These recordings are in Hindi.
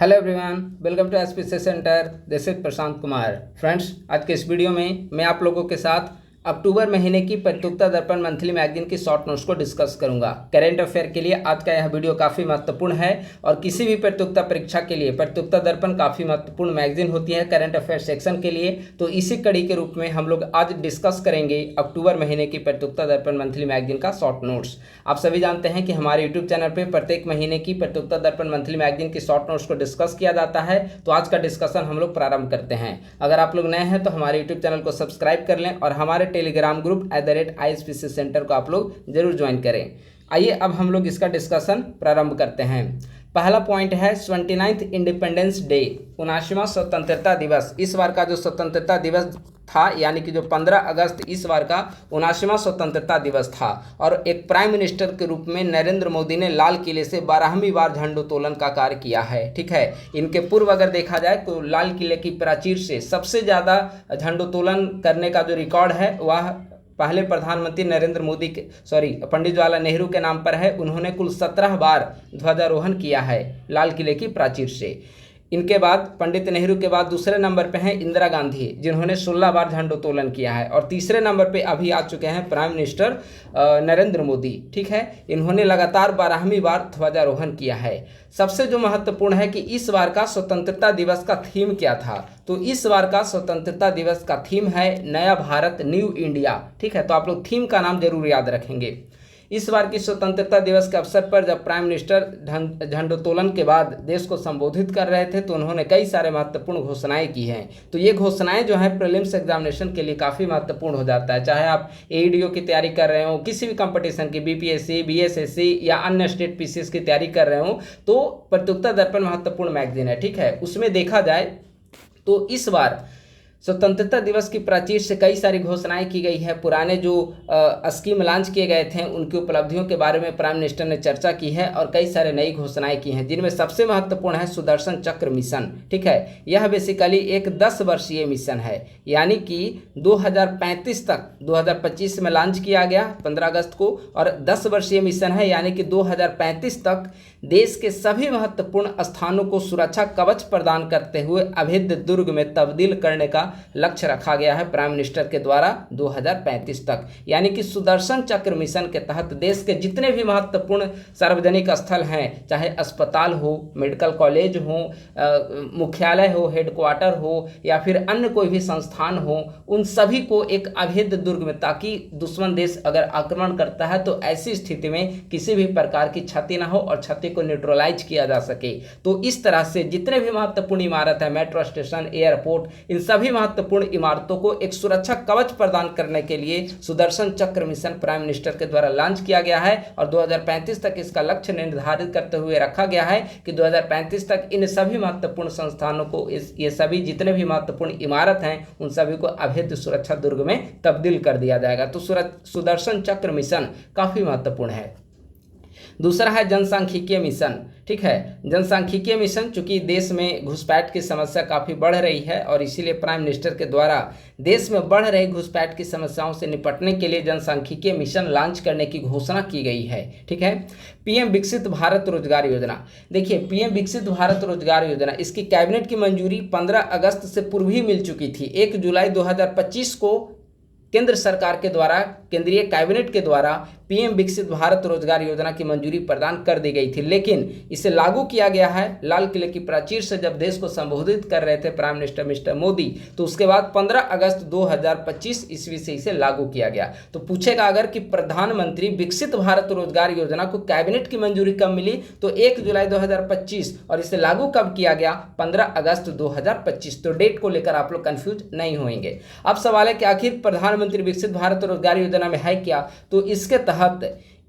Hello everyone, welcome to SPC centre. This is Prashant Kumar. Friends, आज के इस वीडियो में मैं आप लोगों के साथ अक्टूबर महीने की प्रतियोगिता दर्पण मंथली मैगजीन की शॉर्ट नोट्स को डिस्कस करूंगा। करेंट अफेयर के लिए आज का यह वीडियो काफ़ी महत्वपूर्ण है और किसी भी प्रतियोगिता परीक्षा के लिए प्रतियोगिता दर्पण काफ़ी महत्वपूर्ण मैगजीन होती है करेंट अफेयर सेक्शन के लिए। तो इसी कड़ी के रूप में हम लोग आज डिस्कस करेंगे अक्टूबर महीने की प्रतियोगिता दर्पण मंथली मैगजीन का शॉर्ट नोट्स। आप सभी जानते हैं कि हमारे यूट्यूब चैनल पर प्रत्येक महीने की प्रतियोगिता दर्पण मंथली मैगजीन की शॉर्ट नोट्स को डिस्कस किया जाता है। तो आज का डिस्कशन हम लोग प्रारंभ करते हैं। अगर आप लोग नए हैं तो हमारे यूट्यूब चैनल को सब्सक्राइब कर लें और हमारे टेलीग्राम ग्रुप @ISPC सेंटर को आप लोग जरूर ज्वाइन करें। आइए अब हम लोग इसका डिस्कशन प्रारंभ करते हैं। पहला पॉइंट है 29th इंडिपेंडेंस डे, 79वां स्वतंत्रता दिवस। इस बार का जो स्वतंत्रता दिवस था यानी कि जो 15 अगस्त इस बार का 79वां स्वतंत्रता दिवस था और एक प्राइम मिनिस्टर के रूप में नरेंद्र मोदी ने लाल किले से 12वीं बार झंडोत्तोलन का कार्य किया है। ठीक है, इनके पूर्व अगर देखा जाए तो लाल किले की प्राचीर से सबसे ज़्यादा झंडोत्तोलन करने का जो रिकॉर्ड है वह पहले प्रधानमंत्री नरेंद्र मोदी के पंडित जवाहरलाल नेहरू के नाम पर है। उन्होंने कुल 17 बार ध्वजारोहण किया है लाल किले की प्राचीर से। इनके बाद पंडित नेहरू के बाद दूसरे नंबर पे हैं इंदिरा गांधी, जिन्होंने 16 बार झंडोत्तोलन किया है और तीसरे नंबर पे अभी आ चुके हैं प्राइम मिनिस्टर नरेंद्र मोदी। ठीक है, इन्होंने लगातार 12वीं बार ध्वजारोहण किया है। सबसे जो महत्वपूर्ण है कि इस बार का स्वतंत्रता दिवस का थीम क्या था, तो इस बार का स्वतंत्रता दिवस का थीम है नया भारत न्यू इंडिया। ठीक है, तो आप लोग थीम का नाम जरूर याद रखेंगे। इस बार की स्वतंत्रता दिवस के अवसर पर जब प्राइम मिनिस्टर झंडोत्तोलन के बाद देश को संबोधित कर रहे थे तो उन्होंने कई सारे महत्वपूर्ण घोषणाएं की हैं। तो ये घोषणाएं जो है प्रीलिम्स एग्जामिनेशन के लिए काफ़ी महत्वपूर्ण हो जाता है। चाहे आप AEDO की तैयारी कर रहे हो, किसी भी कंपटीशन की, BPSC, BSSC या अन्य स्टेट PCS की तैयारी कर रहे हो, तो प्रतियोगिता दर्पण महत्वपूर्ण मैगजीन है। ठीक है, उसमें देखा जाए तो इस बार स्वतंत्रता दिवस की प्राचीर से कई सारी घोषणाएं की गई है। पुराने जो स्कीम लॉन्च किए गए थे उनकी उपलब्धियों के बारे में प्राइम मिनिस्टर ने चर्चा की है और कई सारे नई घोषणाएं की हैं, जिनमें सबसे महत्वपूर्ण है सुदर्शन चक्र मिशन। ठीक है, यह बेसिकली एक 10 वर्षीय मिशन है, यानी कि 2035 तक, 2025 में लॉन्च किया गया 15 अगस्त को, और 10 वर्षीय मिशन है यानी कि 2035 तक देश के सभी महत्वपूर्ण स्थानों को सुरक्षा कवच प्रदान करते हुए अभेद्य दुर्ग में तब्दील करने का लक्ष्य रखा गया है प्राइम मिनिस्टर के द्वारा 2035 तक। यानी कि सुदर्शन चक्र मिशन के तहत देश के जितने भी महत्वपूर्ण सार्वजनिक स्थल हैं, चाहे अस्पताल हो, मेडिकल कॉलेज हो, मुख्यालय हो, हेडक्वार्टर हो या फिर अन्य कोई भी संस्थान हो, उन सभी को एक अभेद्य दुर्ग में, ताकि दुश्मन देश अगर आक्रमण करता है तो ऐसी स्थिति में किसी भी प्रकार की क्षति ना हो और क्षति को न्यूट्रलाइज किया जा सके। तो इस तरह से जितने भी महत्वपूर्ण इमारत है, मेट्रो स्टेशन, एयरपोर्ट, इन सभी महत्वपूर्ण इमारतों को एक सुरक्षा कवच प्रदान करने के लिए सुदर्शन चक्र मिशन प्राइम मिनिस्टर के द्वारा लॉन्च किया गया है और 2035 तक इसका लक्ष्य निर्धारित करते हुए रखा गया है कि 2035 तक इन सभी महत्वपूर्ण संस्थानों को, ये सभी जितने भी महत्वपूर्ण इमारत हैं, उन सभी को अभेद्य सुरक्षा दुर्ग में तब्दील कर दिया जाएगा। तो सुदर्शन चक्र मिशन काफी महत्वपूर्ण है। दूसरा है जनसांख्यिकीय मिशन। ठीक है, जनसांख्यिकीय मिशन, चूंकि देश में घुसपैठ की समस्या काफ़ी बढ़ रही है और इसीलिए प्राइम मिनिस्टर के द्वारा देश में बढ़ रही घुसपैठ की समस्याओं से निपटने के लिए जनसांख्यिकीय मिशन लॉन्च करने की घोषणा की गई है। ठीक है, PM विकसित भारत रोजगार योजना। देखिए, PM विकसित भारत रोजगार योजना, इसकी कैबिनेट की मंजूरी 15 अगस्त से पूर्व ही मिल चुकी थी। 1 जुलाई 2025 को केंद्र सरकार के द्वारा, केंद्रीय कैबिनेट के द्वारा PM विकसित भारत रोजगार योजना की मंजूरी प्रदान कर दी गई थी, लेकिन इसे लागू किया गया है लाल किले की प्राचीर से जब देश को संबोधित कर रहे थे प्राइम मिनिस्टर मिस्टर मोदी, तो उसके बाद 15 अगस्त 2025 ईस्वी से इसे लागू किया गया। तो पूछेगा अगर कि प्रधानमंत्री विकसित भारत रोजगार योजना को कैबिनेट की मंजूरी कब मिली, तो 1 जुलाई 2025, और इसे लागू कब किया गया, 15 अगस्त 2025। तो डेट को लेकर आप लोग कंफ्यूज नहीं होंगे। अब सवाल है कि आखिर प्रधानमंत्री विकसित भारत रोजगार योजना में है क्या, तो इसके तहत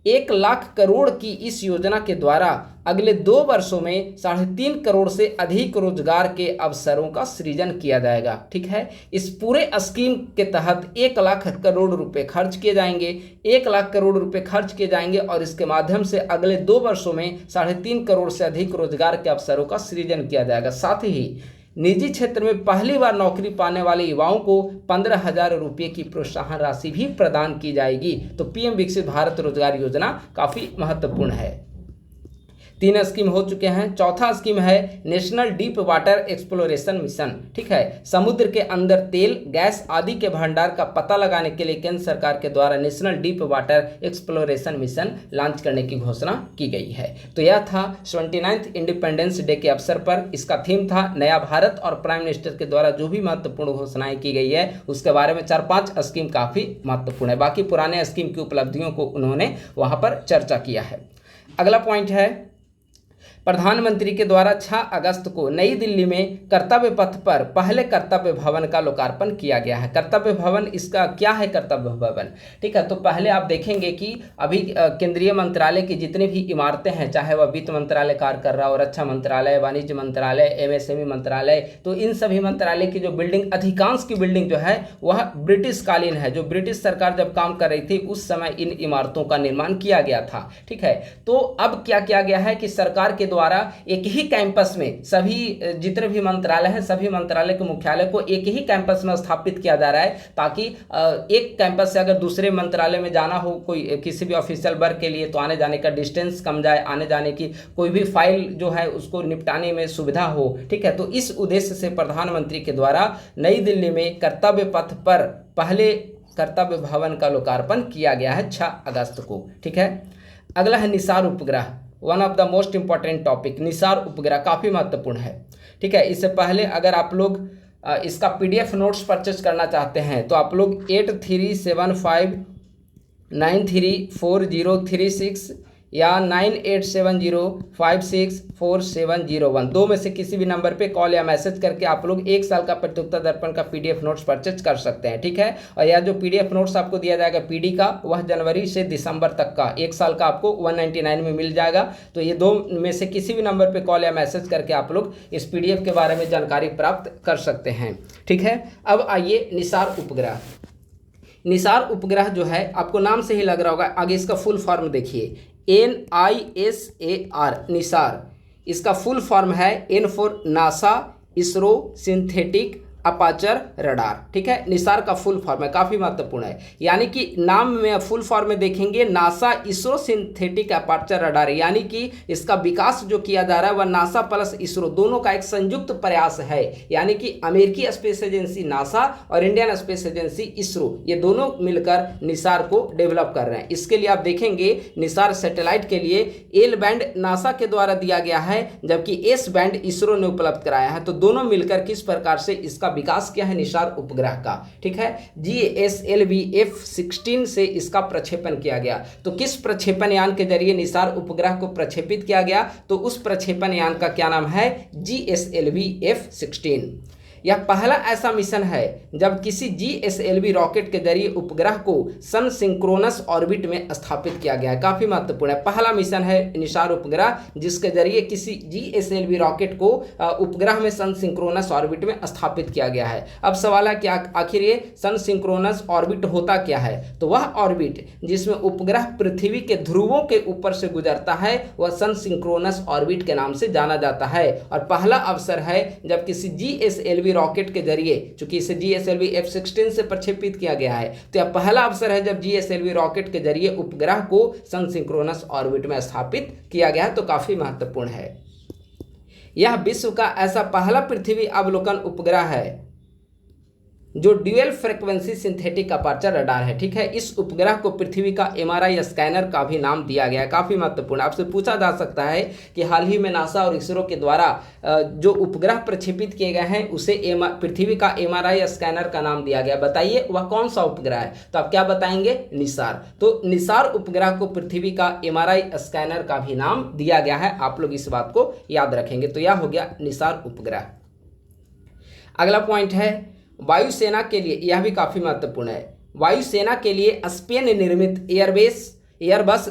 1 लाख करोड़ की इस योजना के द्वारा अगले 2 वर्षों में 3.5 करोड़ से अधिक रोजगार के अवसरों का सृजन किया जाएगा। ठीक है, इस पूरे स्कीम के तहत 1 लाख करोड़ रुपए खर्च किए जाएंगे, 1 लाख करोड़ रुपए खर्च किए जाएंगे और इसके माध्यम से अगले 2 वर्षों में 3.5 करोड़ से अधिक रोजगार के अवसरों का सृजन किया जाएगा। साथ ही निजी क्षेत्र में पहली बार नौकरी पाने वाले युवाओं को 15,000 रुपये की प्रोत्साहन राशि भी प्रदान की जाएगी। तो PM विकसित भारत रोजगार योजना काफ़ी महत्वपूर्ण है। 3 स्कीम हो चुके हैं। चौथा स्कीम है national deep water exploration mission. ठीक है, समुद्र के अंदर तेल, गैस आदि के भंडार का पता लगाने के लिए केंद्र सरकार के द्वारा national deep water exploration mission launch करने की घोषणा की गई है। तो यह था 29th इंडिपेंडेंस डे के अवसर पर, इसका थीम था नया भारत और प्राइम मिनिस्टर के द्वारा जो भी महत्वपूर्ण घोषणाएं की गई है उसके बारे में 4-5 स्कीम काफी महत्वपूर्ण है। बाकी पुराने स्कीम की उपलब्धियों को उन्होंने वहां पर चर्चा किया है। अगला पॉइंट है, प्रधानमंत्री के द्वारा 6 अगस्त को नई दिल्ली में कर्तव्य पथ पर पहले कर्तव्य भवन का लोकार्पण किया गया है। कर्तव्य भवन, इसका क्या है कर्तव्य भवन? ठीक है, तो पहले आप देखेंगे कि अभी केंद्रीय मंत्रालय की जितनी भी इमारतें हैं, चाहे वह वित्त मंत्रालय कार्य कर रहा हो, रक्षा मंत्रालय, वाणिज्य मंत्रालय, MSME मंत्रालय, तो इन सभी मंत्रालय की जो बिल्डिंग, अधिकांश की बिल्डिंग जो है वह ब्रिटिश कालीन है। जो ब्रिटिश सरकार जब काम कर रही थी उस समय इन इमारतों का निर्माण किया गया था। ठीक है, तो अब क्या किया गया है कि सरकार के द्वारा एक ही कैंपस में सभी जितने भी मंत्रालय हैं, सभी मंत्रालय के मुख्यालय को एक ही कैंपस में स्थापित किया जा रहा है, ताकि एक कैंपस से अगर दूसरे मंत्रालय में जाना हो कोई किसी भी ऑफिशियल वर्क के लिए, तो आने जाने का डिस्टेंस कम जाए, आने जाने की कोई भी फाइल जो है उसको निपटाने में सुविधा हो। ठीक है, तो इस उद्देश्य से प्रधानमंत्री के द्वारा नई दिल्ली में कर्तव्य पथ पर पहले कर्तव्य भवन का लोकार्पण किया गया है 6 अगस्त को। ठीक है, अगला है निसार उपग्रह, one of the most important topic. Nisar उपग्रह काफ़ी महत्वपूर्ण है। ठीक है, इससे पहले अगर आप लोग इसका PDF नोट्स परचेज करना चाहते हैं तो आप लोग 8375934036 या 9870564701 दो में से किसी भी नंबर पे कॉल या मैसेज करके आप लोग 1 साल का प्रतियोगिता दर्पण का PDF नोट्स परचेज कर सकते हैं। ठीक है, और यह जो PDF नोट्स आपको दिया जाएगा PD का, वह जनवरी से दिसंबर तक का 1 साल का आपको 199 में मिल जाएगा। तो ये दो में से किसी भी नंबर पे कॉल या मैसेज करके आप लोग इस PDF के बारे में जानकारी प्राप्त कर सकते हैं। ठीक है, अब आइए निसार उपग्रह। निसार उपग्रह जो है आपको नाम से ही लग रहा होगा, आगे इसका फुल फॉर्म देखिए, NISAR, निसार। इसका फुल फॉर्म है N for NASA ISRO synthetic aperture radar. ठीक है, निसार का फुल फॉर्म है, काफ़ी महत्वपूर्ण है। यानी कि नाम में फुल फॉर्म में देखेंगे NASA ISRO synthetic aperture radar, यानी कि इसका विकास जो किया जा रहा है वह नासा प्लस इसरो दोनों का एक संयुक्त प्रयास है। यानी कि अमेरिकी स्पेस एजेंसी नासा और इंडियन स्पेस एजेंसी इसरो, ये दोनों मिलकर निसार को डेवलप कर रहे हैं। इसके लिए आप देखेंगे निसार सैटेलाइट के लिए L बैंड नासा के द्वारा दिया गया है, जबकि S बैंड इसरो ने उपलब्ध कराया है। तो दोनों मिलकर किस प्रकार से इसका विकास किया है निसार उपग्रह का। ठीक है, GSLV F-16 से इसका प्रक्षेपण किया गया। तो किस प्रक्षेपण यान के जरिए निसार उपग्रह को प्रक्षेपित किया गया, तो उस प्रक्षेपण यान का क्या नाम है, GSLV F-16। यह पहला ऐसा मिशन है जब किसी GSLV रॉकेट के जरिए उपग्रह को सन सिंक्रोनस ऑर्बिट में स्थापित किया गया है। काफी महत्वपूर्ण है, पहला मिशन है निसार उपग्रह जिसके जरिए किसी GSLV रॉकेट को उपग्रह में सन सिंक्रोनस ऑर्बिट में स्थापित किया गया है। अब सवाल है कि आखिर ये सन सिंक्रोनस ऑर्बिट होता क्या है, तो वह ऑर्बिट जिसमें उपग्रह पृथ्वी के ध्रुवों के ऊपर से गुजरता है वह सन सिंक्रोनस ऑर्बिट के नाम से जाना जाता है। और पहला अवसर है जब किसी GSLV रॉकेट के जरिए, चूंकि इसे GSLV F-16 से प्रक्षेपित किया गया है, तो यह पहला अवसर है जब GSLV रॉकेट के जरिए उपग्रह को सन सिंक्रोनस ऑर्बिट में स्थापित किया गया है। तो काफी महत्वपूर्ण है। यह विश्व का ऐसा पहला पृथ्वी अवलोकन उपग्रह है जो dual frequency synthetic aperture radar है। ठीक है, इस उपग्रह को पृथ्वी का MRI स्कैनर का भी नाम दिया गया है। काफ़ी महत्वपूर्ण, आपसे पूछा जा सकता है कि हाल ही में नासा और इसरो के द्वारा जो उपग्रह प्रक्षेपित किए गए हैं उसे पृथ्वी का MRI स्कैनर का नाम दिया गया। बताइए वह कौन सा उपग्रह है, तो आप क्या बताएंगे, निसार। तो निसार उपग्रह को पृथ्वी का MRI स्कैनर का भी नाम दिया गया है, आप लोग इस बात को याद रखेंगे। तो यह हो गया निसार उपग्रह। अगला पॉइंट है वायुसेना के लिए, यह भी काफी महत्वपूर्ण है। वायुसेना के लिए स्पेन निर्मित एयरबस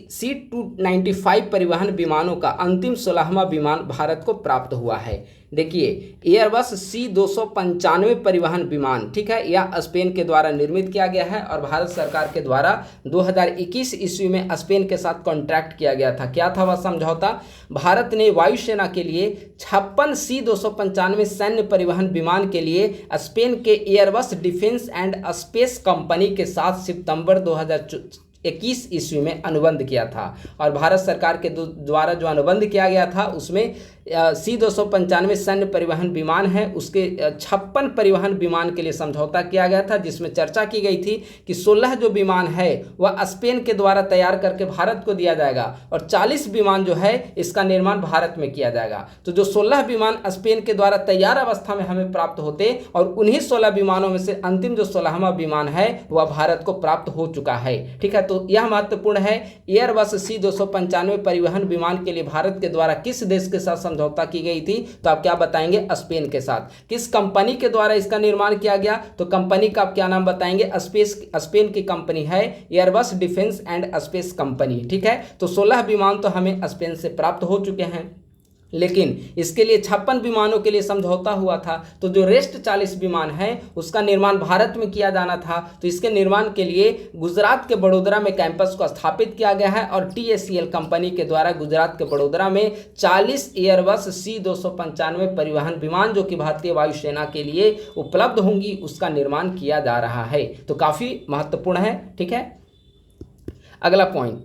C-295 परिवहन विमानों का अंतिम 16वां विमान भारत को प्राप्त हुआ है। देखिए, एयरबस C-295 परिवहन विमान, ठीक है, यह स्पेन के द्वारा निर्मित किया गया है और भारत सरकार के द्वारा 2021 ईस्वी में स्पेन के साथ कॉन्ट्रैक्ट किया गया था। क्या था वह समझौता, भारत ने वायुसेना के लिए 56 C-295 सैन्य परिवहन विमान के लिए स्पेन के Airbus defence and space company के साथ सितंबर 1921 ईस्वी में अनुबंध किया था। और भारत सरकार के द्वारा जो अनुबंध किया गया था उसमें C-295 सैन्य परिवहन विमान है, उसके 56 परिवहन विमान के लिए समझौता किया गया था, जिसमें चर्चा की गई थी कि 16 जो विमान है वह स्पेन के द्वारा तैयार करके भारत को दिया जाएगा और 40 विमान जो है इसका निर्माण भारत में किया जाएगा। तो जो 16 विमान स्पेन के द्वारा तैयार अवस्था में हमें प्राप्त होते और उन्हीं 16 विमानों में से अंतिम जो 16वां विमान है वह भारत को प्राप्त हो चुका है। ठीक है, तो यह महत्वपूर्ण है। एयरबस C-295 परिवहन विमान के लिए भारत के द्वारा किस देश के साथ समझौता की गई थी? तो आप क्या बताएंगे? स्पेन के साथ। किस कंपनी के द्वारा इसका निर्माण किया गया? तो कंपनी का आप क्या नाम बताएंगे? स्पेन की कंपनी है Airbus defence and space company. ठीक है, तो 16 विमान तो हमें स्पेन से प्राप्त हो चुके हैं, लेकिन इसके लिए 56 विमानों के लिए समझौता हुआ था। तो जो रेस्ट 40 विमान हैं उसका निर्माण भारत में किया जाना था। तो इसके निर्माण के लिए गुजरात के बड़ोदरा में कैंपस को स्थापित किया गया है और TACL कंपनी के द्वारा गुजरात के बड़ोदरा में 40 एयरबस C-295 परिवहन विमान जो कि भारतीय वायुसेना के लिए उपलब्ध होंगी उसका निर्माण किया जा रहा है। तो काफ़ी महत्वपूर्ण है। ठीक है, अगला पॉइंट,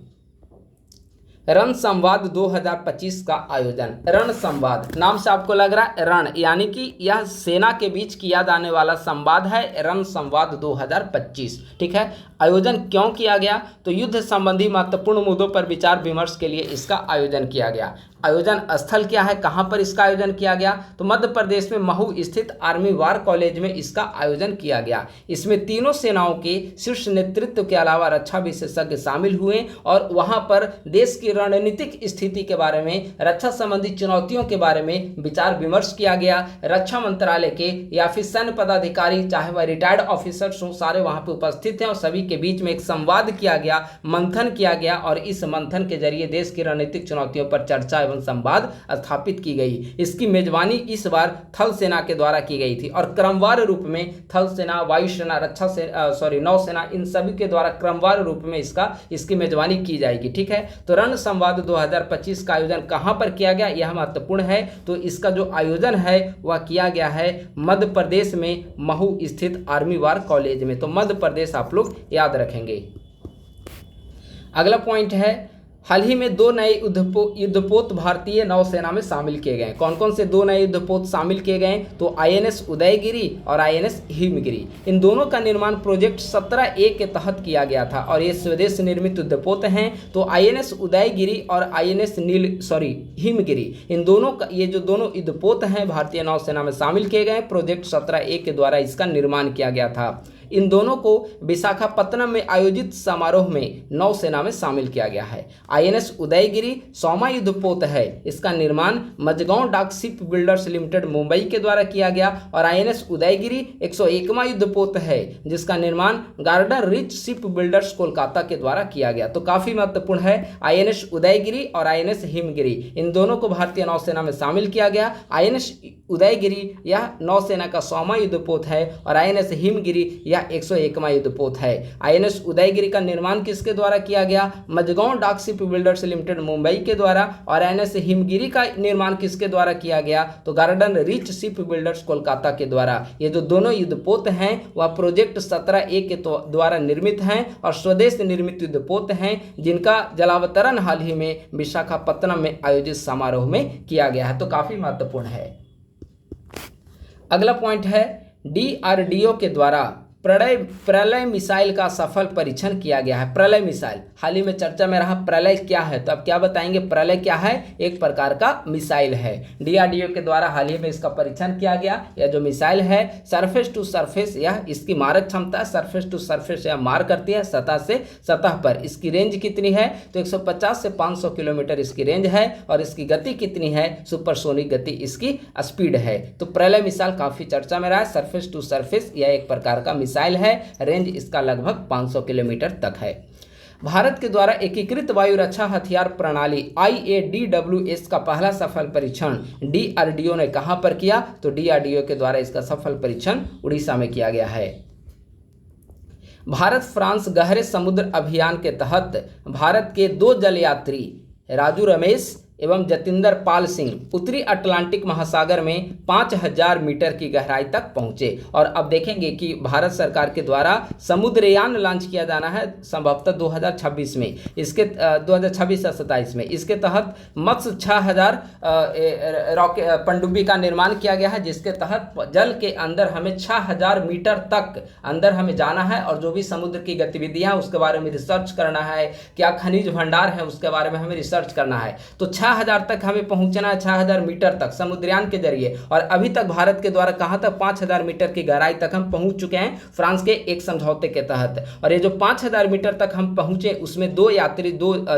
रण संवाद 2025 का आयोजन। रण संवाद नाम से आपको लग रहा है रण, यानी कि यह सेना के बीच किया जाने वाला संवाद है, रण संवाद 2025। ठीक है, आयोजन क्यों किया गया? तो युद्ध संबंधी महत्वपूर्ण मुद्दों पर विचार विमर्श के लिए इसका आयोजन किया गया। आयोजन स्थल क्या है, कहां पर इसका आयोजन किया गया? तो मध्य प्रदेश में महू स्थित आर्मी वार कॉलेज में इसका आयोजन किया गया। इसमें तीनों सेनाओं के शीर्ष नेतृत्व के अलावा रक्षा विशेषज्ञ शामिल हुए और वहां पर देश की रणनीतिक स्थिति के बारे में, रक्षा संबंधी चुनौतियों के बारे में विचार विमर्श किया गया। रक्षा मंत्रालय के या फिर सैन्य पदाधिकारी, चाहे वह रिटायर्ड ऑफिसर्स हों, सारे वहां पर उपस्थित हैं और सभी के बीच में एक संवाद किया गया, मंथन किया गया और इस मंथन के जरिए देश की रणनीतिक चुनौतियों पर चर्चा एवं संवाद स्थापित की गई। इसकी मेजबानी इस बार थल सेना के द्वारा की गई थी और क्रमवार रूप में थल सेना, वायुसेना, नौसेना, इन सभी के द्वारा क्रमवार रूप में इसकी मेजबानी की जाएगी। ठीक है, तो रण संवाद 2025 का आयोजन कहां पर किया गया यह महत्वपूर्ण है। तो इसका जो आयोजन है वह किया गया है मध्य प्रदेश में महू स्थित आर्मी वार कॉलेज में। तो मध्य प्रदेश आप लोग याद रखेंगे। अगला पॉइंट है, हाल ही में 2 नए युद्धपोत भारतीय नौसेना में शामिल किए गए। कौन कौन से 2 नए युद्धपोत शामिल किए गए? तो INS उदयगिरी और INS हिमगिरी। इन दोनों का निर्माण प्रोजेक्ट 17A के तहत किया गया था और ये स्वदेश निर्मित युद्धपोत हैं। तो INS उदयगिरी और INS हिमगिरी, इन दोनों का, ये जो दोनों युद्धपोत हैं भारतीय नौसेना में शामिल किए गए। प्रोजेक्ट 17A के द्वारा इसका निर्माण किया गया था। इन दोनों को विशाखापत्तनम में आयोजित समारोह में नौसेना में शामिल किया गया है। INS उदयगिरी 100वां युद्धपोत है। इसका निर्माण मझगांव डाक शिप बिल्डर्स लिमिटेड मुंबई के द्वारा किया गया और INS उदयगिरी 101वां युद्धपोत है जिसका निर्माण garden rich ship builders Kolkata के द्वारा किया गया। तो काफी महत्वपूर्ण है। INS उदयगिरी और INS हिमगिरी, इन दोनों को भारतीय नौसेना में शामिल किया गया। INS उदयगिरी यह नौसेना का 100वां युद्धपोत है और INS हिमगिरी 101वां युद्धपोत है। INS उदयगिरी का निर्माण किसके द्वारा किया गया? मझगांव डाक शिप बिल्डर्स लिमिटेड मुंबई के द्वारा। और INS हिमगिरी का निर्माण किसके द्वारा किया गया? तो garden rich ship builders Kolkata के द्वारा। ये जो दोनों युद्धपोत हैं वह प्रोजेक्ट 17A के द्वारा निर्मित हैं और स्वदेश निर्मित युद्धपोत हैं जिनका जलावतरण हाल ही में विशाखापत्तनम में आयोजित समारोह में किया गया है। तो काफी महत्वपूर्ण है। अगला पॉइंट है, DRDO के द्वारा प्रलय मिसाइल का सफल परीक्षण किया गया है। प्रलय मिसाइल हाल ही में चर्चा में रहा। प्रलय क्या है? तो अब क्या बताएंगे? प्रलय क्या है? एक प्रकार का मिसाइल है। DRDO के द्वारा हाल ही में इसका परीक्षण किया गया। यह जो मिसाइल है सरफेस टू सरफेस, यह इसकी मारक क्षमता सरफेस टू सरफेस यह मार करती है सतह से सतह पर। इसकी रेंज कितनी है? तो 150 से 500 किलोमीटर इसकी रेंज है और इसकी गति कितनी है? सुपरसोनिक गति इसकी स्पीड है। तो प्रलय मिसाइल काफी चर्चा में रहा है। सरफेस टू सरफेस यह एक प्रकार का मिसाइल है। रेंज इसका लगभग 500 किलोमीटर तक है। भारत के द्वारा एकीकृत वायु रक्षा हथियार प्रणाली IADWS का पहला सफल परीक्षण DRDO ने कहां पर किया? तो DRDO के द्वारा इसका सफल परीक्षण उड़ीसा में किया गया है। भारत फ्रांस गहरे समुद्र अभियान के तहत भारत के 2 जल यात्री राजू रमेश एवं जतिंदर पाल सिंह उत्तरी अटलांटिक महासागर में 5000 मीटर की गहराई तक पहुंचे। और अब देखेंगे कि भारत सरकार के द्वारा समुद्रयान लॉन्च किया जाना है संभवतः 2026 में, इसके 2026 या 27 में। इसके तहत मत्स्य 6000 पनडुब्बी का निर्माण किया गया है, जिसके तहत जल के अंदर हमें 6000 मीटर तक अंदर हमें जाना है और जो भी समुद्र की गतिविधियां उसके बारे में रिसर्च करना है, क्या खनिज भंडार है उसके बारे में हमें रिसर्च करना है। तो 6000 तक हमें पहुंचना है, 6000 मीटर तक समुद्रयान के जरिए। और अभी तक भारत के द्वारा कहां तक 5000 मीटर की गहराई तक हम पहुंच चुके हैं फ्रांस के एक समझौते के तहत। और ये जो 5000 मीटर तक हम पहुंचे उसमें दो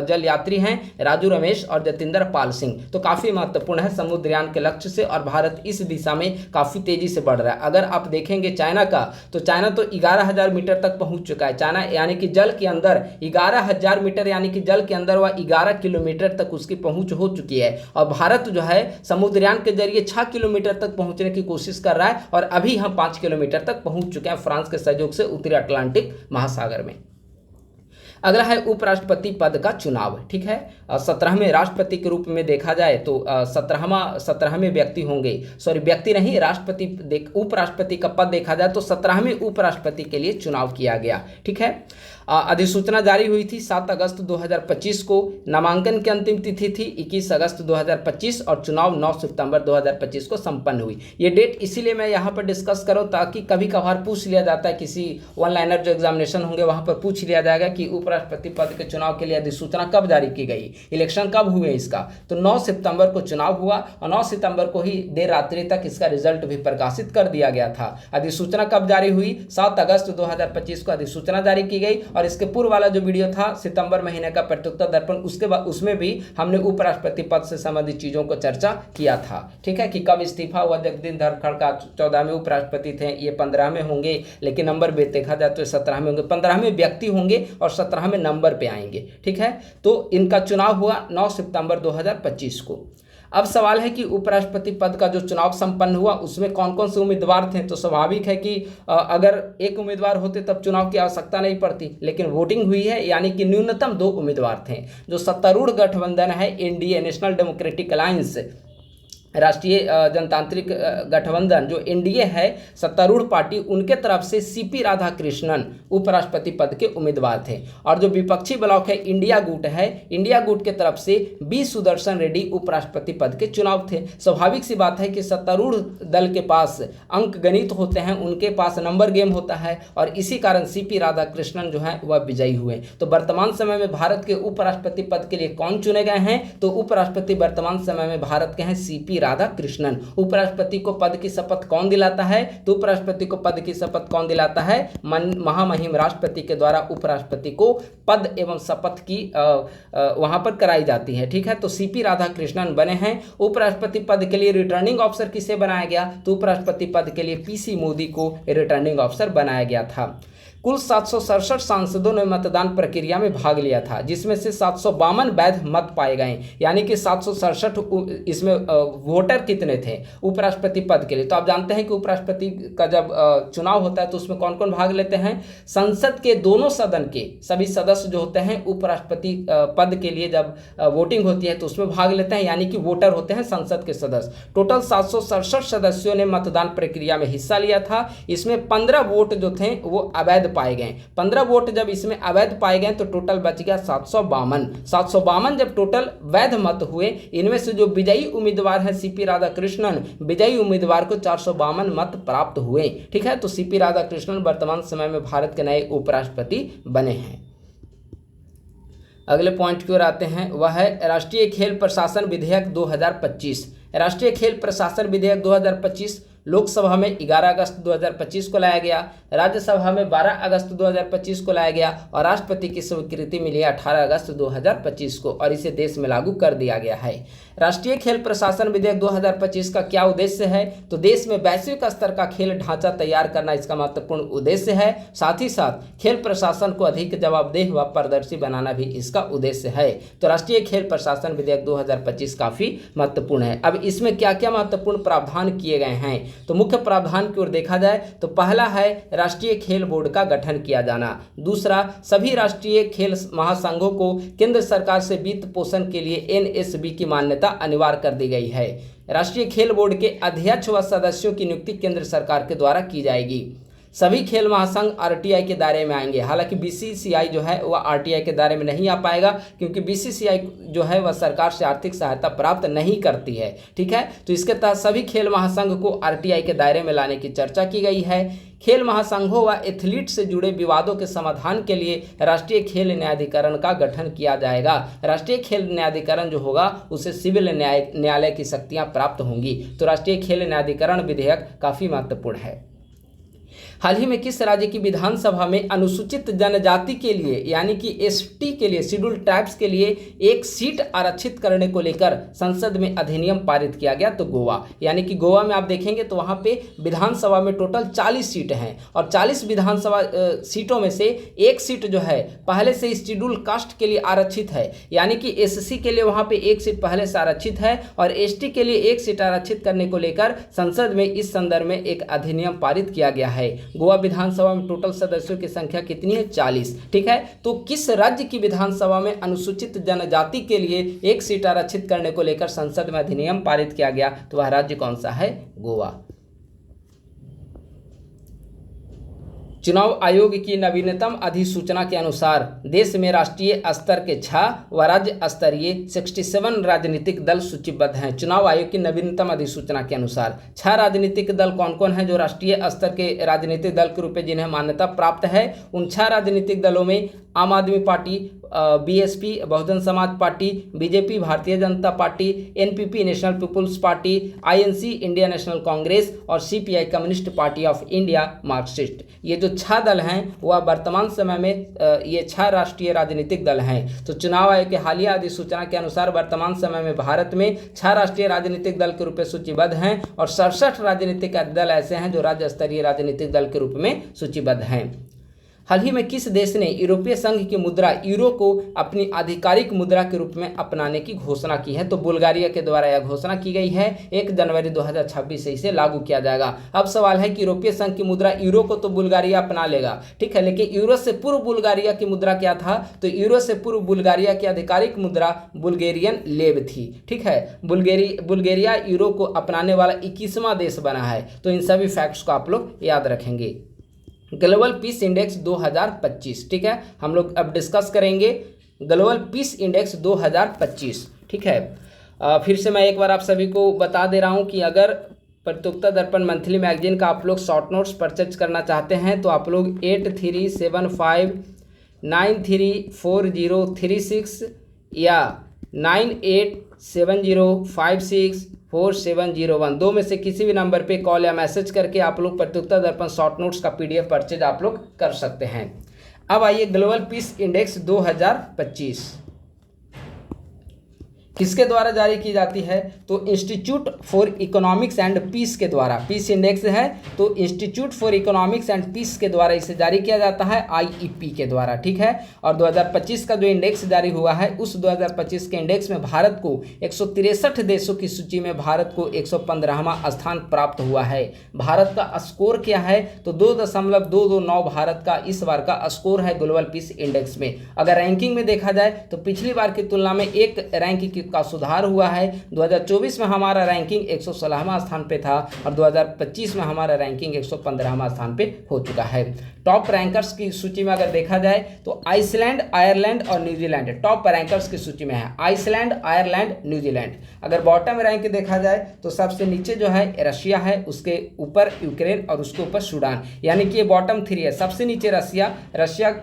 जल यात्री हैं, राजू रमेश और जतिंदर पाल सिंह। तो काफी महत्वपूर्ण है समुद्रयान के लक्ष्य से, और भारत इस दिशा में काफी तेजी से बढ़ रहा है। अगर आप देखेंगे चाइना का, तो चाइना तो 11000 मीटर तक पहुंच चुका है। चाइना यानी कि जल के अंदर 11000 मीटर यानी कि जल के अंदर वह 11 किलोमीटर तक उसकी पहुंच हो चुकी है। और भारत जो है समुद्रयान के जरिए 6 किलोमीटर तक पहुंचने की कोशिश कर रहा है, और अभी हम 5 किलोमीटर तक पहुंच चुके हैं फ्रांस के सहयोग से उत्तरी अटलांटिक महासागर में। अगला है उपराष्ट्रपति पद का चुनाव। ठीक है, 17वें राष्ट्रपति के रूप में देखा जाए तो 17वें व्यक्ति होंगे, व्यक्ति नहीं राष्ट्रपति, उपराष्ट्रपति का पद देखा जाए तो 17वें उपराष्ट्रपति के लिए चुनाव किया गया। ठीक है, अधिसूचना जारी हुई थी 7 अगस्त 2025 को। नामांकन की अंतिम तिथि थी 21 अगस्त 2025 और चुनाव 9 सितंबर 2025 को संपन्न हुई। ये डेट इसीलिए मैं यहाँ पर डिस्कस करूँ ताकि कभी कभार पूछ लिया जाता है, किसी वन लाइनर जो एग्जामिनेशन होंगे वहाँ पर पूछ लिया जाएगा कि उपराष्ट्रपति पद के चुनाव के लिए अधिसूचना कब जारी की गई, इलेक्शन कब हुए इसका। तो 9 सितंबर को चुनाव हुआ और 9 सितंबर को ही देर रात्रि तक इसका रिजल्ट भी प्रकाशित कर दिया गया था। अधिसूचना कब जारी हुई? 7 अगस्त 2025 को अधिसूचना जारी की गई। और इसके पूर्व वाला जो वीडियो था सितंबर महीने का प्रत्युत्तर दर्पण, उसके बाद उसमें भी हमने उपराष्ट्रपति पद से संबंधित चीजों को चर्चा किया था। ठीक है, कि कब इस्तीफा हुआ जगदीप धनखड़ का, 14वें उपराष्ट्रपति थे, ये 15वें होंगे, लेकिन नंबर भी देखा जाए तो 17वें होंगे, 15वें व्यक्ति होंगे और 17वें नंबर पे आएंगे। ठीक है, तो इनका चुनाव हुआ 9 सितंबर 2025 को। अब सवाल है कि उपराष्ट्रपति पद का जो चुनाव संपन्न हुआ उसमें कौन कौन से उम्मीदवार थे। तो स्वाभाविक है कि अगर एक उम्मीदवार होते तब चुनाव की आवश्यकता नहीं पड़ती, लेकिन वोटिंग हुई है यानी कि न्यूनतम 2 उम्मीदवार थे। जो सत्तारूढ़ गठबंधन है एनडीए, नेशनल डेमोक्रेटिक अलायंस, राष्ट्रीय जनतांत्रिक गठबंधन जो एनडीए है, सत्तारूढ़ पार्टी, उनके तरफ से सीपी राधाकृष्णन उपराष्ट्रपति पद के उम्मीदवार थे। और जो विपक्षी ब्लॉक है इंडिया गुट है, इंडिया गुट के तरफ से बी सुदर्शन रेड्डी उपराष्ट्रपति पद के चुनाव थे। स्वाभाविक सी बात है कि सत्तारूढ़ दल के पास अंक गणित होते हैं, उनके पास नंबर गेम होता है, और इसी कारण सीपी राधाकृष्णन जो है वह विजयी हुए। तो वर्तमान समय में भारत के उपराष्ट्रपति पद के लिए कौन चुने गए हैं? तो उपराष्ट्रपति वर्तमान समय में भारत के हैं सीपी राधाकृष्णन। उपराष्ट्रपति को पद की शपथ कौन दिलाता है? तो उपराष्ट्रपति को पद की शपथ कौन दिलाता है? महामहिम राष्ट्रपति के द्वारा उपराष्ट्रपति को पद एवं शपथ की वहां पर कराई जाती है। ठीक है, तो सीपी राधाकृष्णन बने हैं उपराष्ट्रपति पद के लिए। रिटर्निंग ऑफिसर किसे बनाया गया? तो उपराष्ट्रपति पद के लिए पीसी मोदी को रिटर्निंग ऑफिसर बनाया गया था। कुल 767 सांसदों ने मतदान प्रक्रिया में भाग लिया था, जिसमें से 752 वैध मत पाए गए, यानी कि 767 इसमें वोटर कितने थे उपराष्ट्रपति पद के लिए। तो आप जानते हैं कि उपराष्ट्रपति का जब चुनाव होता है तो उसमें कौन कौन भाग लेते हैं? संसद के दोनों सदन के सभी सदस्य जो होते हैं उपराष्ट्रपति पद के लिए जब वोटिंग होती है तो उसमें भाग लेते हैं, यानी कि वोटर होते हैं संसद के सदस्य। टोटल 767 सदस्यों ने मतदान प्रक्रिया में हिस्सा लिया था। इसमें 15 वोट जो थे वो अवैध पाए गए। 15 वोट जब इसमें अवैध पाए गए तो टोटल बच गया 752। जब टोटल वैध मत हुए, इनमें से जो विजयी उम्मीदवार हैं सीपी राधाकृष्णन, विजयी उम्मीदवार को 452 मत प्राप्त हुए। ठीक है, तो सीपी राधाकृष्णन वर्तमान समय में भारत के नए उपराष्ट्रपति बने हैं। अगले पॉइंट की ओर आते हैं, वह है राष्ट्रीय खेल प्रशासन विधेयक 2025। राष्ट्रीय खेल प्रशासन विधेयक 2025 लोकसभा में 11 अगस्त 2025 को लाया गया, राज्यसभा में 12 अगस्त 2025 को लाया गया और राष्ट्रपति की स्वीकृति मिली 18 अगस्त 2025 को, और इसे देश में लागू कर दिया गया है। राष्ट्रीय खेल प्रशासन विधेयक 2025 का क्या उद्देश्य है? तो देश में वैश्विक स्तर का खेल ढांचा तैयार करना इसका महत्वपूर्ण उद्देश्य है। साथ ही साथ खेल प्रशासन को अधिक जवाबदेह व पारदर्शी बनाना भी इसका उद्देश्य है। तो राष्ट्रीय खेल प्रशासन विधेयक 2025 काफी महत्वपूर्ण है। अब इसमें क्या क्या महत्वपूर्ण प्रावधान किए गए हैं तो मुख्य प्रावधान की ओर देखा जाए तो पहला है राष्ट्रीय खेल बोर्ड का गठन किया जाना। दूसरा, सभी राष्ट्रीय खेल महासंघों को केंद्र सरकार से वित्त पोषण के लिए एनएसबी की मान्यता अनिवार्य कर दी गई है। राष्ट्रीय खेल बोर्ड के अध्यक्ष व सदस्यों की नियुक्ति केंद्र सरकार के द्वारा की जाएगी। सभी खेल महासंघ आरटीआई के दायरे में आएंगे। हालांकि बीसीसीआई जो है वह आरटीआई के दायरे में नहीं आ पाएगा, क्योंकि बीसीसीआई जो है वह सरकार से आर्थिक सहायता प्राप्त नहीं करती है। ठीक है, तो इसके तहत सभी खेल महासंघ को आरटीआई के दायरे में लाने की चर्चा की गई है। खेल महासंघों व एथलीट से जुड़े विवादों के समाधान के लिए राष्ट्रीय खेल न्यायाधिकरण का गठन किया जाएगा। राष्ट्रीय खेल न्यायाधिकरण जो होगा उसे सिविल न्यायालय की शक्तियां प्राप्त होंगी। तो राष्ट्रीय खेल न्यायाधिकरण विधेयक काफी महत्वपूर्ण है। हाल ही में किस राज्य की विधानसभा में अनुसूचित जनजाति के लिए यानी कि एसटी के लिए, शेड्यूल ट्राइब्स के लिए एक सीट आरक्षित करने को लेकर संसद में अधिनियम पारित किया गया? तो गोवा। यानी कि गोवा में आप देखेंगे तो वहां पे विधानसभा में टोटल 40 सीट हैं और 40 विधानसभा सीटों में से एक सीट जो है पहले से शेड्यूल कास्ट के लिए आरक्षित है। यानी कि एससी के लिए वहां पे एक सीट पहले से आरक्षित है और एसटी के लिए एक सीट आरक्षित करने को लेकर संसद में इस संदर्भ में एक अधिनियम पारित किया गया है। गोवा विधानसभा में टोटल सदस्यों की संख्या कितनी है? 40। ठीक है, तो किस राज्य की विधानसभा में अनुसूचित जनजाति के लिए एक सीट आरक्षित करने को लेकर संसद में अधिनियम पारित किया गया? तो वह राज्य कौन सा है? गोवा। चुनाव आयोग की नवीनतम अधिसूचना के अनुसार देश में राष्ट्रीय स्तर के 6 व राज्य स्तरीय 67 राजनीतिक दल सूचीबद्ध हैं। चुनाव आयोग की नवीनतम अधिसूचना के अनुसार 6 राजनीतिक दल कौन कौन हैं जो राष्ट्रीय स्तर के राजनीतिक दल के रूप में जिन्हें मान्यता प्राप्त है? उन 6 राजनीतिक दलों में आम आदमी party, BSP Bahujan Samaj party, BJP Bharatiya Janata Party, NPP National People's Party, INC India National Congress और CPI Communist Party of India Marxist. ये जो 6 दल हैं वह वर्तमान समय में ये 6 राष्ट्रीय राजनीतिक दल हैं। तो चुनाव आयोग के हालिया अधिसूचना के अनुसार वर्तमान समय में भारत में 6 राष्ट्रीय राजनीतिक दल के रूप में सूचीबद्ध हैं और 67 राजनीतिक दल ऐसे हैं जो राज्य स्तरीय राजनीतिक दल के रूप में सूचीबद्ध हैं। हाल ही में किस देश ने यूरोपीय संघ की मुद्रा यूरो को अपनी आधिकारिक मुद्रा के रूप में अपनाने की घोषणा की है? तो बुल्गारिया के द्वारा यह घोषणा की गई है। 1 जनवरी 2026 से इसे लागू किया जाएगा। अब सवाल है कि यूरोपीय संघ की मुद्रा यूरो को तो बुल्गारिया अपना लेगा, ठीक है, लेकिन यूरो से पूर्व बुल्गारिया की मुद्रा क्या था? तो यूरो से पूर्व बुल्गारिया की आधिकारिक मुद्रा बुल्गेरियन लेव थी। ठीक है, बुल्गारिया यूरो को अपनाने वाला 21वां देश बना है। तो इन सभी फैक्ट्स को आप लोग याद रखेंगे। ग्लोबल पीस इंडेक्स 2025, ठीक है, हम लोग अब डिस्कस करेंगे ग्लोबल पीस इंडेक्स 2025। ठीक है, फिर से मैं एक बार आप सभी को बता दे रहा हूं कि अगर प्रतियोगिता दर्पण मंथली मैगजीन का आप लोग शॉर्ट नोट्स परचेज करना चाहते हैं तो आप लोग 8375934036 या 9870564701 दो में से किसी भी नंबर पे कॉल या मैसेज करके आप लोग प्रतियोगिता दर्पण शॉर्ट नोट्स का पीडीएफ परचेज आप लोग कर सकते हैं। अब आइए ग्लोबल पीस इंडेक्स 2025 किसके द्वारा जारी की जाती है? तो institute for economics and peace के द्वारा। पीस इंडेक्स है तो institute for economics and peace के द्वारा इसे जारी किया जाता है, आईईपी के द्वारा। ठीक है, और 2025 का जो इंडेक्स जारी हुआ है उस 2025 के इंडेक्स में भारत को 163 देशों की सूची में भारत को 115वां स्थान प्राप्त हुआ है। भारत का स्कोर क्या है? तो 2.229 भारत का इस बार का स्कोर है ग्लोबल पीस इंडेक्स में। अगर रैंकिंग में देखा जाए तो पिछली बार की तुलना में एक रैंक का सुधार हुआ है। 2024 में हमारा रैंकिंग 116वां स्थान पे था और 2025 में हमारा रैंकिंग 115वां स्थान पे हो चुका है। टॉप रैंकर्स की सूची में अगर देखा जाए तो आइसलैंड, आयरलैंड और न्यूजीलैंड टॉप रैंकर्स की सूची में है। Iceland, Ireland, New Zealand. अगर बॉटम रैंक देखा जाए तो सबसे नीचे जो है रशिया है, उसके ऊपर यूक्रेन और उसके ऊपर सूडान, यानी कि ये बॉटम 3 है। सबसे नीचे रशिया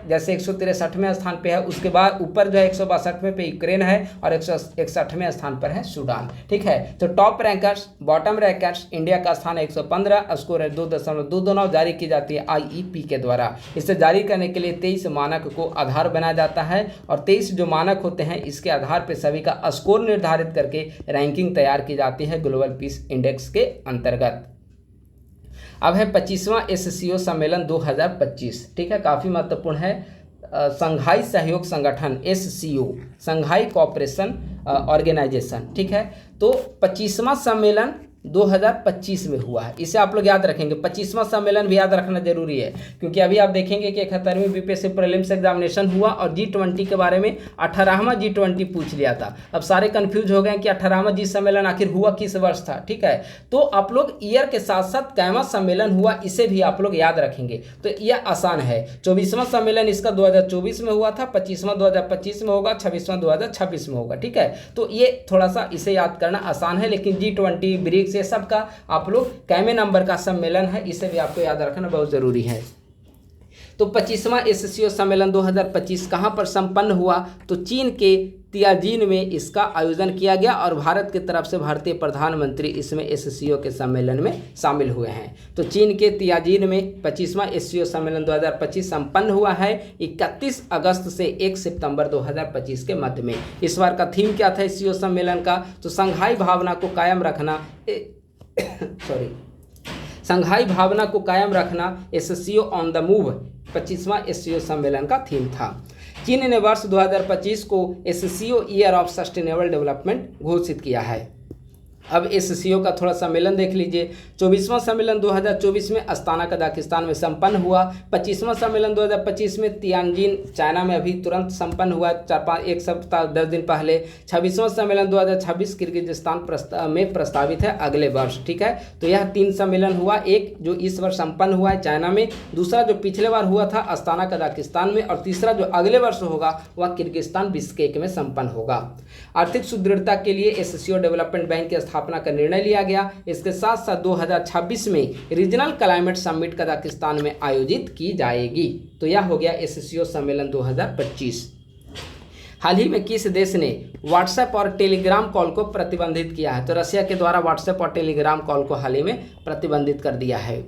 जैसे 163वें स्थान पे है, उसके बाद ऊपर जो है 162वें पे यूक्रेन है और 161वें स्थान पर है सूडान। ठीक है, तो top rankers, bottom rankers, India का स्थान 115, स्कोर है 2.229, जारी की जाती है आईईपी के द्वारा। इसे जारी करने के लिए 23 मानक को आधार बनाया जाता है और 23 जो मानक होते हैं इसके आधार पर सभी का स्कोर निर्धारित करके रैंकिंग तैयार की जाती है ग्लोबल पीस इंडेक्स के अंतर्गत। अब है 25वां एससीओ सम्मेलन 2025। ठीक है, काफी महत्वपूर्ण है। संघाई सहयोग संगठन एससीओ, संघाई कोऑपरेशन ऑर्गेनाइजेशन। ठीक है, तो 25वां सम्मेलन 2025 में हुआ है। इसे आप लोग याद रखेंगे। 25वां सम्मेलन भी याद रखना जरूरी है, क्योंकि अभी आप देखेंगे कि 71वीं बीपीएससी प्रीलिम्स एग्जामिनेशन हुआ और G20 के बारे में 18वां G20 पूछ लिया था। अब सारे कंफ्यूज हो गए कि 18वां जी सम्मेलन आखिर हुआ किस वर्ष था। ठीक है, तो आप लोग ईयर के साथ साथ कैवा सम्मेलन हुआ इसे भी आप लोग याद रखेंगे, तो यह आसान है। 24वां सम्मेलन इसका 2024 में हुआ था, 25वां 2025 में होगा, 26वां 2026 में होगा। ठीक है, तो ये थोड़ा सा इसे याद करना आसान है, लेकिन G20 ब्रिक्स ये सब का आप लोग कैमे नंबर का सम्मेलन है, इसे भी आपको याद रखना बहुत जरूरी है। तो 25वां SCO सम्मेलन 2025 कहां पर संपन्न हुआ? तो चीन के तियाजिन में इसका आयोजन किया गया और भारत की तरफ से भारतीय प्रधानमंत्री इसमें SCO के सम्मेलन में शामिल हुए हैं। तो चीन के तियाजिन में 25वां SCO सम्मेलन 2025 संपन्न हुआ है 31 अगस्त से 1 सितंबर 2025 के मध्य में। इस बार का थीम क्या था SCO सम्मेलन का? तो संघाई भावना को कायम रखना संघाई भावना को कायम रखना SCO ऑन द मूव 25वां SCO सम्मेलन का थीम था। चीन ने वर्ष 2025 को SCO year of sustainable development घोषित किया है। अब SCO का थोड़ा सम्मेलन देख लीजिए। 24वां सम्मेलन 2024 में अस्ताना कजाकिस्तान में संपन्न हुआ। 25वां सम्मेलन 2025 में तियानजिन चाइना में अभी तुरंत संपन्न हुआ, 1 सप्ताह 10 दिन पहले। 26वां सम्मेलन 2026 किर्गिजिस्तान में प्रस्तावित है अगले वर्ष। ठीक है, तो यह 3 सम्मेलन हुआ, एक जो इस वर्ष संपन्न हुआ है चाइना में, दूसरा जो पिछले बार हुआ था अस्ताना कजाकिस्तान में, और तीसरा जो अगले वर्ष होगा वह किर्गिस्तान बिश्केक में संपन्न होगा। आर्थिक सुदृढ़ता के लिए SCO डेवलपमेंट बैंक की स्थापना का निर्णय लिया गया। इसके साथ साथ 2026 में रीजनल क्लाइमेट समिट कजाकिस्तान में आयोजित की जाएगी। तो यह हो गया SCO सम्मेलन 2025। हाल ही में किस देश ने व्हाट्सएप और टेलीग्राम कॉल को प्रतिबंधित किया है? तो रशिया के द्वारा व्हाट्सएप और टेलीग्राम कॉल को हाल ही में प्रतिबंधित कर दिया है।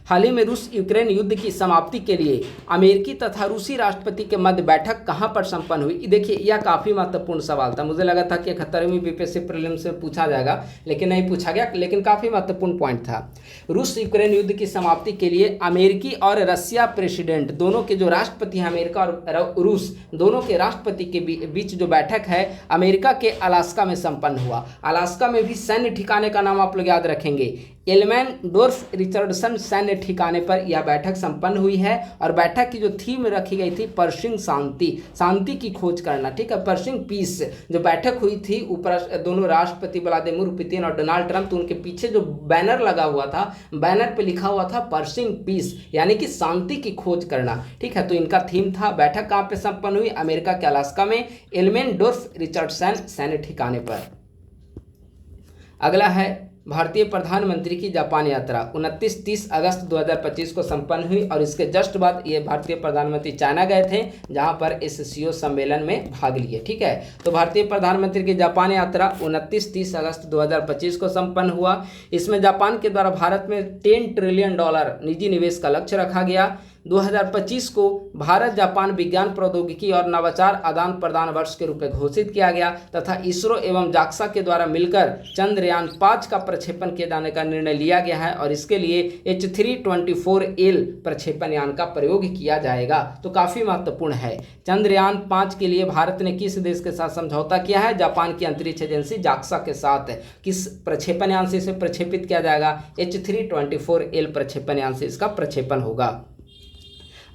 हाल ही में रूस यूक्रेन युद्ध की समाप्ति के लिए अमेरिकी तथा रूसी राष्ट्रपति के मध्य बैठक कहां पर संपन्न हुई? देखिए, यह काफ़ी महत्वपूर्ण सवाल था। मुझे लगा था कि 71वीं बीपीएससी प्रीलिम्स में पूछा जाएगा, लेकिन नहीं पूछा गया, लेकिन काफ़ी महत्वपूर्ण पॉइंट था। रूस यूक्रेन युद्ध की समाप्ति के लिए अमेरिकी और रशिया प्रेसिडेंट दोनों के जो राष्ट्रपति हैं, अमेरिका और रूस दोनों के राष्ट्रपति के बीच जो बैठक है अमेरिका के अलास्का में संपन्न हुआ। अलास्का में भी सैन्य ठिकाने का नाम आप लोग याद रखेंगे, एल्मेंडोर्फ रिचर्डसन सैन्य ठिकाने पर यह बैठक संपन्न हुई है। और बैठक की जो थीम रखी गई थी पर्शिंग शांति की खोज करना। ठीक है, पर्शिंग पीस जो बैठक हुई थी, ऊपर दोनों राष्ट्रपति व्लादिमीर पुतिन और डोनाल्ड ट्रंप, तो उनके पीछे जो बैनर लगा हुआ था, बैनर पे लिखा हुआ था पर्शिंग पीस, यानी कि शांति की खोज करना। ठीक है, तो इनका थीम था। बैठक कहाँ पे संपन्न हुई? अमेरिका के अलास्का में एल्मेंडोर्फ रिचर्डसन सैन्य ठिकाने पर। अगला है भारतीय प्रधानमंत्री की जापान यात्रा 29-30 अगस्त 2025 को संपन्न हुई और इसके जस्ट बाद ये भारतीय प्रधानमंत्री चाइना गए थे, जहां पर SCO सम्मेलन में भाग लिए। ठीक है, तो भारतीय प्रधानमंत्री की जापान यात्रा 29-30 अगस्त 2025 को संपन्न हुआ। इसमें जापान के द्वारा भारत में $10 ट्रिलियन निजी निवेश का लक्ष्य रखा गया। 2025 को भारत जापान विज्ञान प्रौद्योगिकी और नवाचार आदान प्रदान वर्ष के रूप में घोषित किया गया तथा इसरो एवं जाक्सा के द्वारा मिलकर चंद्रयान 5 का प्रक्षेपण किए जाने का निर्णय लिया गया है और इसके लिए H324L प्रक्षेपण यान का प्रयोग किया जाएगा। तो काफ़ी महत्वपूर्ण है। चंद्रयान 5 के लिए भारत ने किस देश के साथ समझौता किया है? जापान की अंतरिक्ष एजेंसी जाक्सा के साथ। किस प्रक्षेपण यान से इसे प्रक्षेपित किया जाएगा? H324L प्रक्षेपण यान से इसका प्रक्षेपण होगा।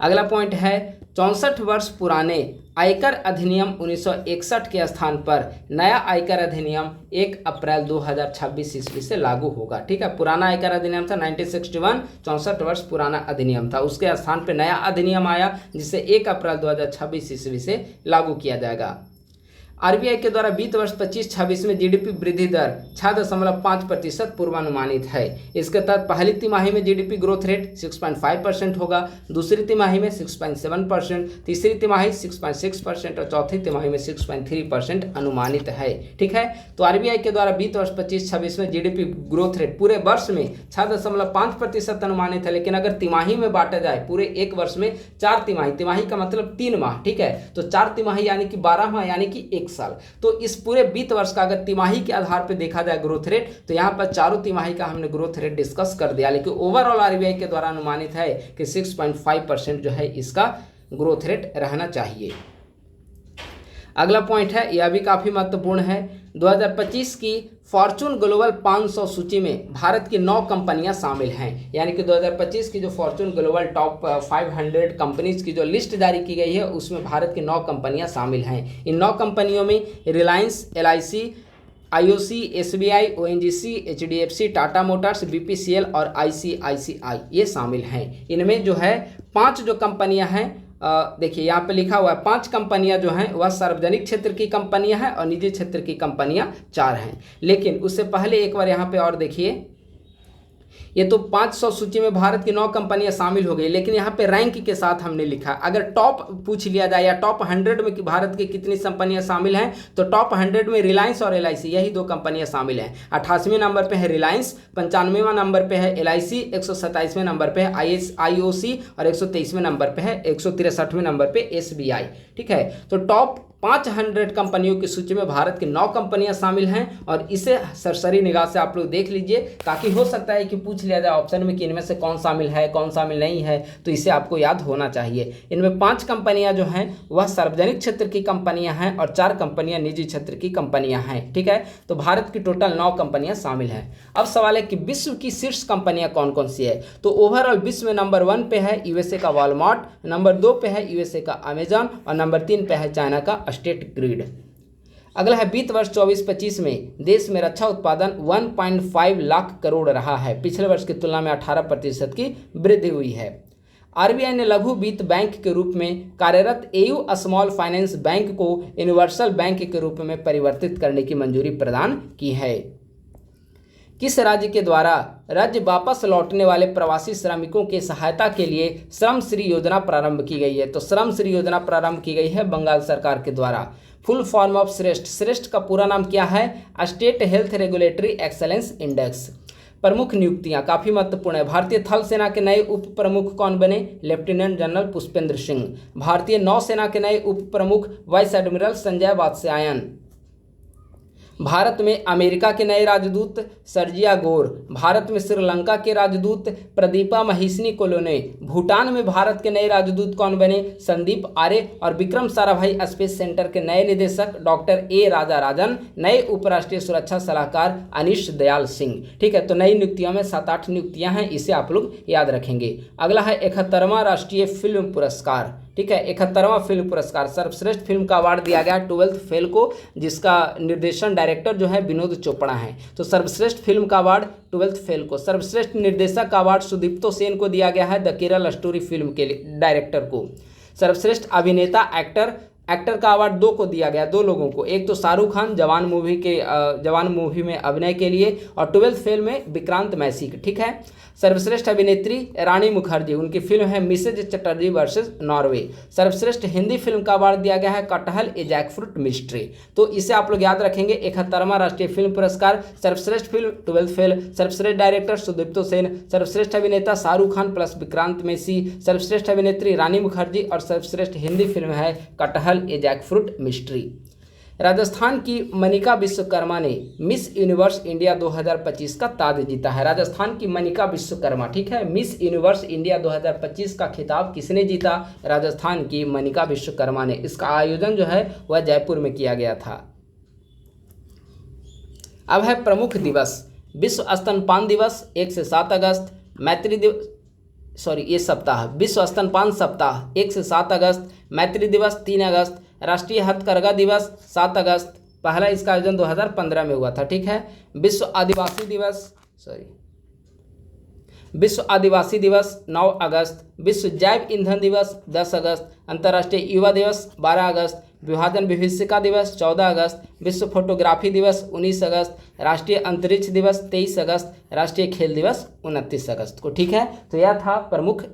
अगला पॉइंट है 64 वर्ष पुराने आयकर अधिनियम 1961 के स्थान पर नया आयकर अधिनियम 1 अप्रैल 2026 ईस्वी से लागू होगा। ठीक है, पुराना आयकर अधिनियम था 1961, 64 वर्ष पुराना अधिनियम था, उसके स्थान पर नया अधिनियम आया जिसे 1 अप्रैल 2026 ईस्वी से लागू किया जाएगा। RBI के द्वारा वित्त वर्ष 25-26 में GDP वृद्धि दर 6.5% पूर्वानुमानित है। इसके तहत पहली तिमाही में GDP ग्रोथ रेट 6.5% होगा, दूसरी तिमाही में 6.7%, तीसरी तिमाही 6.6% और चौथी तिमाही में 6.3% अनुमानित है। ठीक है, तो RBI के द्वारा वित्त वर्ष 25-26 में GDP ग्रोथ रेट पूरे वर्ष में 6.5% अनुमानित है, लेकिन अगर तिमाही में बांटा जाए पूरे एक वर्ष में 4 तिमाही, तिमाही का मतलब 3 माह। ठीक है, तो 4 तिमाही यानी कि 12 माह यानी कि 1 साल। तो इस पूरे वित्त वर्ष का अगर तिमाही के आधार पर देखा जाए ग्रोथ रेट, तो यहां पर चारों तिमाही का हमने ग्रोथ रेट डिस्कस कर दिया, लेकिन ओवरऑल RBI के द्वारा अनुमानित है कि 6.5% जो है इसका ग्रोथ रेट रहना चाहिए। अगला पॉइंट है, यह भी काफ़ी महत्वपूर्ण है, 2025 की फॉर्चून ग्लोबल 500 सूची में भारत की 9 कंपनियां शामिल हैं। यानी कि 2025 की जो फॉर्चून ग्लोबल टॉप 500 कंपनीज की जो लिस्ट जारी की गई है उसमें भारत की 9 कंपनियां शामिल हैं। इन 9 कंपनियों में Reliance, LIC, IOC, SBI, ONGC, HDFC, Tata Motors, BPCL और ICICI ये शामिल हैं। इनमें जो है 5 जो कंपनियां हैं, देखिए यहाँ पे लिखा हुआ है 5 कंपनियां जो हैं वह सार्वजनिक क्षेत्र की कंपनियां हैं और निजी क्षेत्र की कंपनियां 4 हैं। लेकिन उससे पहले एक बार यहाँ पे और देखिए, ये तो 500 सूची में भारत की 9 कंपनियां शामिल हो गई, लेकिन यहाँ पे रैंक के साथ हमने लिखा। अगर टॉप पूछ लिया जाए या टॉप 100 में कि भारत की कितनी कंपनियां शामिल हैं, तो टॉप 100 में रिलायंस और LIC यही 2 कंपनियां शामिल हैं। 88वें नंबर पे है रिलायंस, 95वां नंबर पे है LIC, 127वें नंबर पे है IOC और 123वें नंबर पे है 163वें नंबर पे SBI। ठीक है, तो टॉप 500 कंपनियों की सूची में भारत की 9 कंपनियां शामिल हैं और इसे सरसरी निगाह से आप लोग देख लीजिए, ताकि हो सकता है कि पूछ लिया जाए ऑप्शन में कि इनमें से कौन शामिल है कौन शामिल नहीं है, तो इसे आपको याद होना चाहिए। इनमें 5 कंपनियां जो हैं वह सार्वजनिक क्षेत्र की कंपनियां हैं और 4 कंपनियां निजी क्षेत्र की कंपनियां हैं। ठीक है, तो भारत की टोटल 9 कंपनियां शामिल हैं। अब सवाल है कि विश्व की शीर्ष कंपनियां कौन कौन सी है, तो ओवरऑल विश्व में नंबर 1 पे है USA का वॉलमार्ट, नंबर 2 पे है USA का अमेजॉन और नंबर 3 पे है चाइना का स्टेट ग्रिड। अगला है, वित्त वर्ष 24-25 में देश में रक्षा उत्पादन 1.5 लाख करोड़ रहा है, पिछले वर्ष की तुलना में 18% की वृद्धि हुई है। RBI ने लघु वित्त बैंक के रूप में कार्यरत AU स्मॉल फाइनेंस बैंक को यूनिवर्सल बैंक के रूप में परिवर्तित करने की मंजूरी प्रदान की है। किस राज्य के द्वारा राज्य वापस लौटने वाले प्रवासी श्रमिकों की सहायता के लिए श्रम श्री योजना प्रारंभ की गई है, तो श्रम श्री योजना प्रारंभ की गई है बंगाल सरकार के द्वारा। फुल फॉर्म ऑफ श्रेष्ठ, श्रेष्ठ का पूरा नाम क्या है, state health regulatory excellence index. प्रमुख नियुक्तियां काफ़ी महत्वपूर्ण है, भारतीय थल सेना के नए उप प्रमुख कौन बने, लेफ्टिनेंट जनरल पुष्पेंद्र सिंह। भारतीय नौसेना के नए उप प्रमुख वाइस एडमिरल संजय वात्स्यायन। भारत में अमेरिका के नए राजदूत सर्जिया गोर। भारत में श्रीलंका के राजदूत प्रदीपा महिषनी कोलोने। भूटान में भारत के नए राजदूत कौन बने, संदीप आर्य। और विक्रम साराभाई स्पेस सेंटर के नए निदेशक डॉक्टर A राजा राजन। नए उपराष्ट्रीय सुरक्षा सलाहकार अनीश दयाल सिंह। ठीक है, तो नई नियुक्तियों में 7-8 नियुक्तियां हैं, इसे आप लोग याद रखेंगे। अगला है 71वां राष्ट्रीय फिल्म पुरस्कार। ठीक है, 71वां फिल्म पुरस्कार, सर्वश्रेष्ठ फिल्म का अवार्ड दिया गया 12th फेल को, जिसका निर्देशन डायरेक्टर जो है विनोद चोपड़ा है। तो सर्वश्रेष्ठ फिल्म का अवार्ड 12th फेल को। सर्वश्रेष्ठ निर्देशक का अवार्ड सुदीप्तो सेन को दिया गया है द केरल स्टोरी फिल्म के डायरेक्टर को। सर्वश्रेष्ठ अभिनेता एक्टर का अवार्ड 2 को दिया गया, 2 लोगों को, एक तो शाहरुख खान जवान मूवी में अभिनय के लिए और 12th फेल में विक्रांत मैसी। ठीक है, सर्वश्रेष्ठ अभिनेत्री रानी मुखर्जी, उनकी फिल्म है मिसेज चटर्जी वर्सेस नॉर्वे। सर्वश्रेष्ठ हिंदी फिल्म का अवार्ड दिया गया है कटहल ए जैकफ्रूट मिस्ट्री। तो इसे आप लोग याद रखेंगे, 71वां राष्ट्रीय फिल्म पुरस्कार। सर्वश्रेष्ठ फिल्म 12th फेल, सर्वश्रेष्ठ डायरेक्टर सुदीप्तो सेन, सर्वश्रेष्ठ अभिनेता शाहरुख खान प्लस विक्रांत मैसी, सर्वश्रेष्ठ अभिनेत्री रानी मुखर्जी और सर्वश्रेष्ठ हिंदी फिल्म है कटहल ए जैकफ्रूट मिस्ट्री। राजस्थान की मनिका विश्वकर्मा ने मिस यूनिवर्स इंडिया 2025 का ताज जीता है। राजस्थान की मनिका विश्वकर्मा, ठीक है, मिस यूनिवर्स इंडिया 2025 का खिताब किसने जीता, राजस्थान की मनिका विश्वकर्मा ने। इसका आयोजन जो है वह जयपुर में किया गया था। अब है प्रमुख दिवस, विश्व स्तनपान दिवस 1 से 7 अगस्त, मैत्री दिवस, ये सप्ताह, विश्व स्तनपान सप्ताह 1 से 7 अगस्त, मैत्री दिवस 3 अगस्त, राष्ट्रीय हथकरघा दिवस 7 अगस्त, पहला इसका आयोजन 2015 में हुआ था। ठीक है, विश्व आदिवासी दिवस 9 अगस्त, विश्व जैव ईंधन दिवस 10 अगस्त, अंतर्राष्ट्रीय युवा दिवस 12 अगस्त, विभाजन विभीषिका दिवस 14 अगस्त, विश्व फोटोग्राफी दिवस 19 अगस्त, राष्ट्रीय अंतरिक्ष दिवस 23 अगस्त, राष्ट्रीय खेल दिवस 29 अगस्त को। ठीक है, तो यह था प्रमुख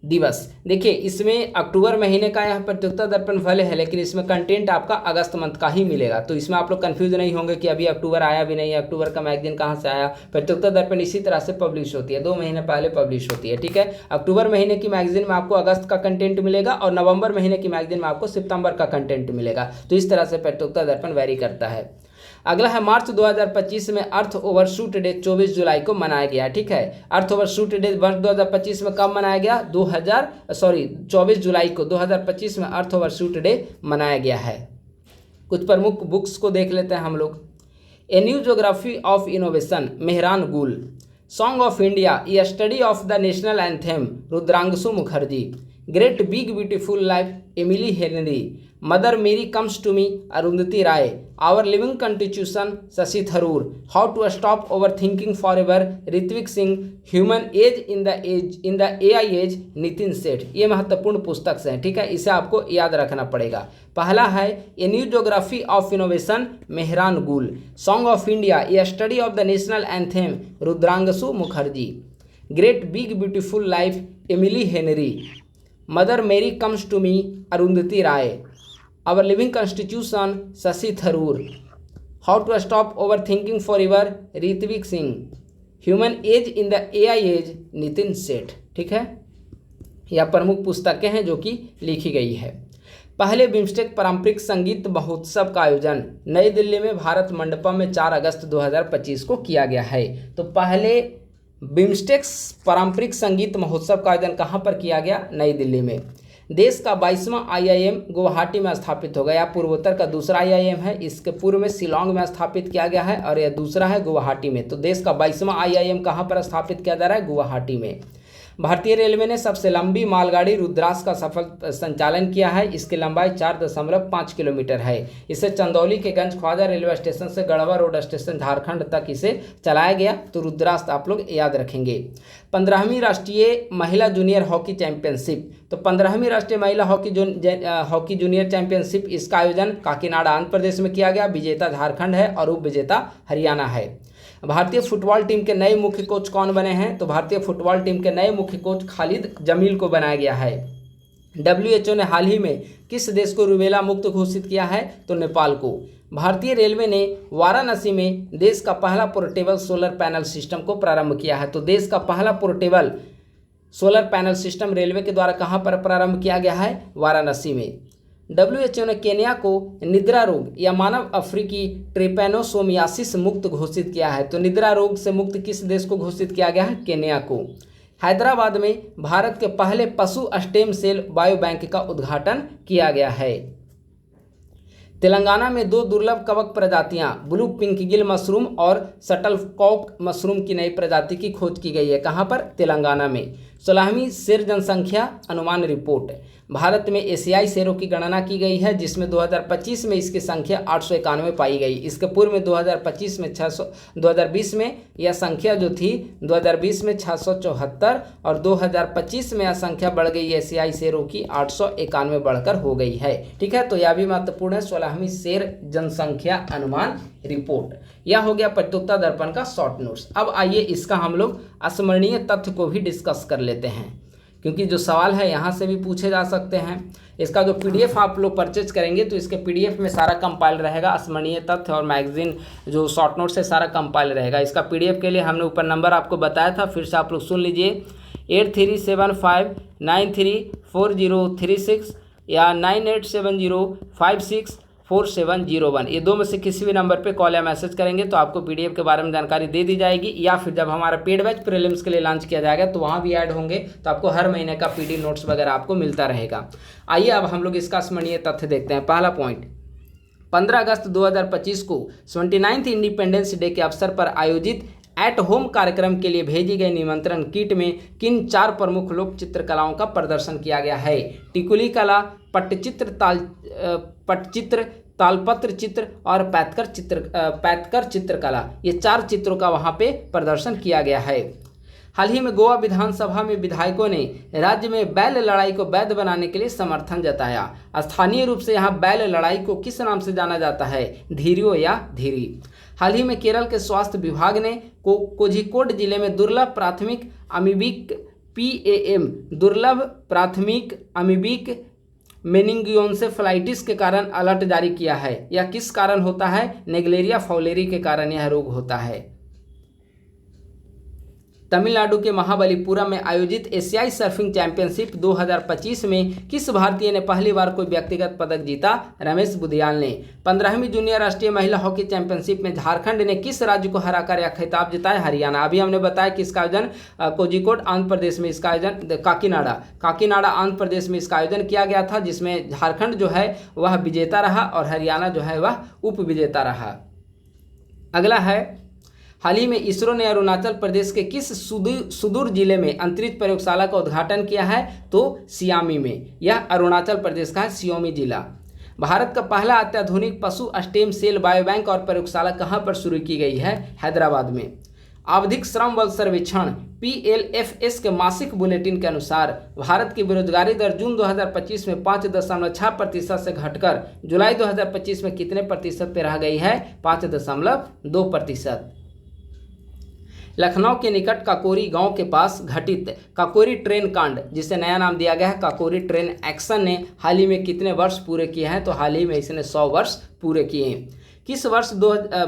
दिवस। देखिए, इसमें अक्टूबर महीने का यहाँ प्रतियोगिता दर्पण भले है, लेकिन इसमें कंटेंट आपका अगस्त मंथ का ही मिलेगा, तो इसमें आप लोग कंफ्यूज नहीं होंगे कि अभी अक्टूबर आया भी नहीं है, अक्टूबर का मैगजीन कहाँ से आया। प्रतियोगिता दर्पण इसी तरह से पब्लिश होती है, 2 महीने पहले पब्लिश होती है। ठीक है, अक्टूबर महीने की मैगजीन में आपको अगस्त का कंटेंट मिलेगा और नवंबर महीने की मैगजीन में आपको सितंबर का कंटेंट मिलेगा, तो इस तरह से प्रतियोगिता दर्पण वेरी करता है। अगला है मार्च 2025 में अर्थ ओवरशूट डे 24 जुलाई को मनाया गया। ठीक है, अर्थ ओवरशूट डे वर्ष 2025 में कब मनाया गया, 24 जुलाई को 2025 में अर्थ ओवरशूट डे मनाया गया है। कुछ प्रमुख बुक्स को देख लेते हैं हम लोग। A new geography of innovation, Mehran Gul. Song of India, a study of the national anthem, Rudrangshu Mukherjee. Great big beautiful life, Emily Henry. Mother Mary comes to me, Arundhati Roy. Our living constitution, Shashi Tharoor. How to stop overthinking forever, Ritvik Singh. Human edge in the AI age, Nitin Seth. ये महत्वपूर्ण पुस्तक हैं, ठीक है, इसे आपको याद रखना पड़ेगा। पहला है a new geography of innovation, Mehran Gul. Song of India, a study of the national anthem, Rudrangshu Mukherjee. Great big beautiful life, Emily Henry. Mother Mary comes to me, Arundhati Roy. Our living constitution, Shashi Tharoor. How to stop overthinking forever, Ritvik Singh. Human edge in the AI age, Nitin Seth. ठीक है, यह प्रमुख पुस्तकें हैं जो कि लिखी गई है। पहले बिम्स्टेक पारंपरिक संगीत महोत्सव का आयोजन नई दिल्ली में भारत मंडपम में 4 अगस्त 2025 को किया गया है। तो पहले बिम्स्टेक पारंपरिक संगीत महोत्सव का आयोजन कहाँ पर किया गया? नई दिल्ली में। देश का 22वां IIM गुवाहाटी में स्थापित हो गया। पूर्वोत्तर का दूसरा IIM है, इसके पूर्व में शिलोंग में स्थापित किया गया है और यह दूसरा है गुवाहाटी में। तो देश का 22वां IIM कहाँ पर स्थापित किया जा रहा है? गुवाहाटी में। भारतीय रेलवे ने सबसे लंबी मालगाड़ी रुद्रास का सफल संचालन किया है। इसकी लंबाई 4.5 किलोमीटर है। इसे चंदौली के गंज ख्वाजा रेलवे स्टेशन से गढ़वा रोड स्टेशन झारखंड तक इसे चलाया गया। तो रुद्रास आप लोग याद रखेंगे। 15वीं राष्ट्रीय महिला जूनियर हॉकी चैंपियनशिप, तो 15वीं राष्ट्रीय महिला हॉकी जूनियर चैंपियनशिप, इसका आयोजन काकीनाडा आंध्र प्रदेश में किया गया। विजेता झारखंड है और उप विजेता हरियाणा है। भारतीय फुटबॉल टीम के नए मुख्य कोच कौन बने हैं? तो भारतीय फुटबॉल टीम के नए मुख्य कोच खालिद जमील को बनाया गया है। WHO ने हाल ही में किस देश को रूबेला मुक्त घोषित किया है? तो नेपाल को। भारतीय रेलवे ने वाराणसी में देश का पहला पोर्टेबल सोलर पैनल सिस्टम को प्रारंभ किया है। तो देश का पहला portable solar panel system railway के द्वारा कहाँ पर प्रारंभ किया गया है? वाराणसी में। WHO ने केन्या को निद्रा रोग या मानव अफ्रीकी ट्रिपैनोसोमियासिस मुक्त घोषित किया है। तो निद्रा रोग से मुक्त किस देश को घोषित किया गया है? केन्या को। हैदराबाद में भारत के पहले पशु स्टेम सेल बायो बैंक का उद्घाटन किया गया है। तेलंगाना में 2 दुर्लभ कवक प्रजातियां ब्लू पिंक गिल मशरूम और शटलकॉक मशरूम की नई प्रजाति की खोज की गई है। कहां पर? तेलंगाना में। 16वीं शेर जनसंख्या अनुमान रिपोर्ट। भारत में एशियाई शेरों की गणना की गई है, जिसमें 2025 में इसकी संख्या 891 पाई गई। इसके पूर्व में 2020 में यह संख्या जो थी 2020 में 674 और 2025 में यह संख्या बढ़ गई एशियाई शेरों की 891 बढ़कर हो गई है। ठीक है, तो यह भी महत्वपूर्ण है। 16वीं शेर जनसंख्या अनुमान रिपोर्ट। यह हो गया प्रत्युत्तर दर्पण का शॉर्ट नोट्स। अब आइए इसका हम लोग स्मरणीय तथ्य को भी डिस्कस कर लेते हैं, क्योंकि जो सवाल है यहाँ से भी पूछे जा सकते हैं। इसका जो PDF आप लोग परचेज करेंगे तो इसके PDF में सारा कंपाइल रहेगा। स्मरणीय तथ्य और मैगजीन जो शॉर्ट नोट से सारा कंपाइल रहेगा। इसका PDF के लिए हमने ऊपर नंबर आपको बताया था, फिर से आप लोग सुन लीजिए। 8375934036 या 9870564701। ये 2 में से किसी भी नंबर पे कॉल या मैसेज करेंगे तो आपको PDF के बारे में जानकारी दे दी जाएगी, या फिर जब हमारा पेड बैच प्रीलिम्स के लिए लॉन्च किया जाएगा तो वहाँ भी ऐड होंगे, तो आपको हर महीने का PD नोट्स वगैरह आपको मिलता रहेगा। आइए अब हम लोग इसका स्मरणीय तथ्य देखते हैं। पहला पॉइंट, 15 अगस्त 2025 को 29th इंडिपेंडेंस डे के अवसर पर आयोजित एट होम कार्यक्रम के लिए भेजी गई निमंत्रण किट में किन 4 प्रमुख लोक चित्रकलाओं का प्रदर्शन किया गया है? टिकुली कला, पटचित्र, तालपत्र चित्र और पैतकर चित्रकला। ये 4 चित्रों का वहाँ पे प्रदर्शन किया गया है। हाल ही में गोवा विधानसभा में विधायकों ने राज्य में बैल लड़ाई को वैध बनाने के लिए समर्थन जताया। स्थानीय रूप से यहाँ बैल लड़ाई को किस नाम से जाना जाता है? धीरियो या धीरी। हाल ही में केरल के स्वास्थ्य विभाग ने कोझिकोड जिले में दुर्लभ प्राथमिक अमीबिक मेनिंगियोन्सेफलाइटिस के कारण अलर्ट जारी किया है। यह किस कारण होता है? नेग्लेरिया फाउलेरी के कारण यह रोग होता है। तमिलनाडु के महाबलीपुरम में आयोजित एशियाई सर्फिंग चैंपियनशिप 2025 में किस भारतीय ने पहली बार कोई व्यक्तिगत पदक जीता? रमेश बुधियाल ने। 15वीं जूनियर राष्ट्रीय महिला हॉकी चैंपियनशिप में झारखंड ने किस राज्य को हराकर यह खिताब जिताया? हरियाणा। अभी हमने बताया कि इसका आयोजन कोझिकोड आंध्र प्रदेश में, इसका आयोजन काकीनाडा आंध्र प्रदेश में इसका आयोजन किया गया था, जिसमें झारखंड जो है वह विजेता रहा और हरियाणा जो है वह उप विजेता रहा। अगला है, हाल ही में इसरो ने अरुणाचल प्रदेश के किस सुदूर जिले में अंतरिक्ष प्रयोगशाला का उद्घाटन किया है? तो सियामी में। यह अरुणाचल प्रदेश का है सियोमी जिला। भारत का पहला अत्याधुनिक पशु स्टेम सेल बायोबैंक और प्रयोगशाला कहां पर शुरू की गई है? हैदराबाद में। आवधिक श्रम बल सर्वेक्षण PLFS के मासिक बुलेटिन के अनुसार भारत की बेरोजगारी दर जून 2025 में 5.6% से घटकर जुलाई 2025 में कितने प्रतिशत पे रह गई है? 5.2%। लखनऊ के निकट काकोरी गांव के पास घटित काकोरी ट्रेन कांड, जिसे नया नाम दिया गया है काकोरी ट्रेन एक्शन, ने हाल ही में कितने वर्ष पूरे किए हैं? तो हाल ही में इसने 100 वर्ष पूरे किए हैं। किस वर्ष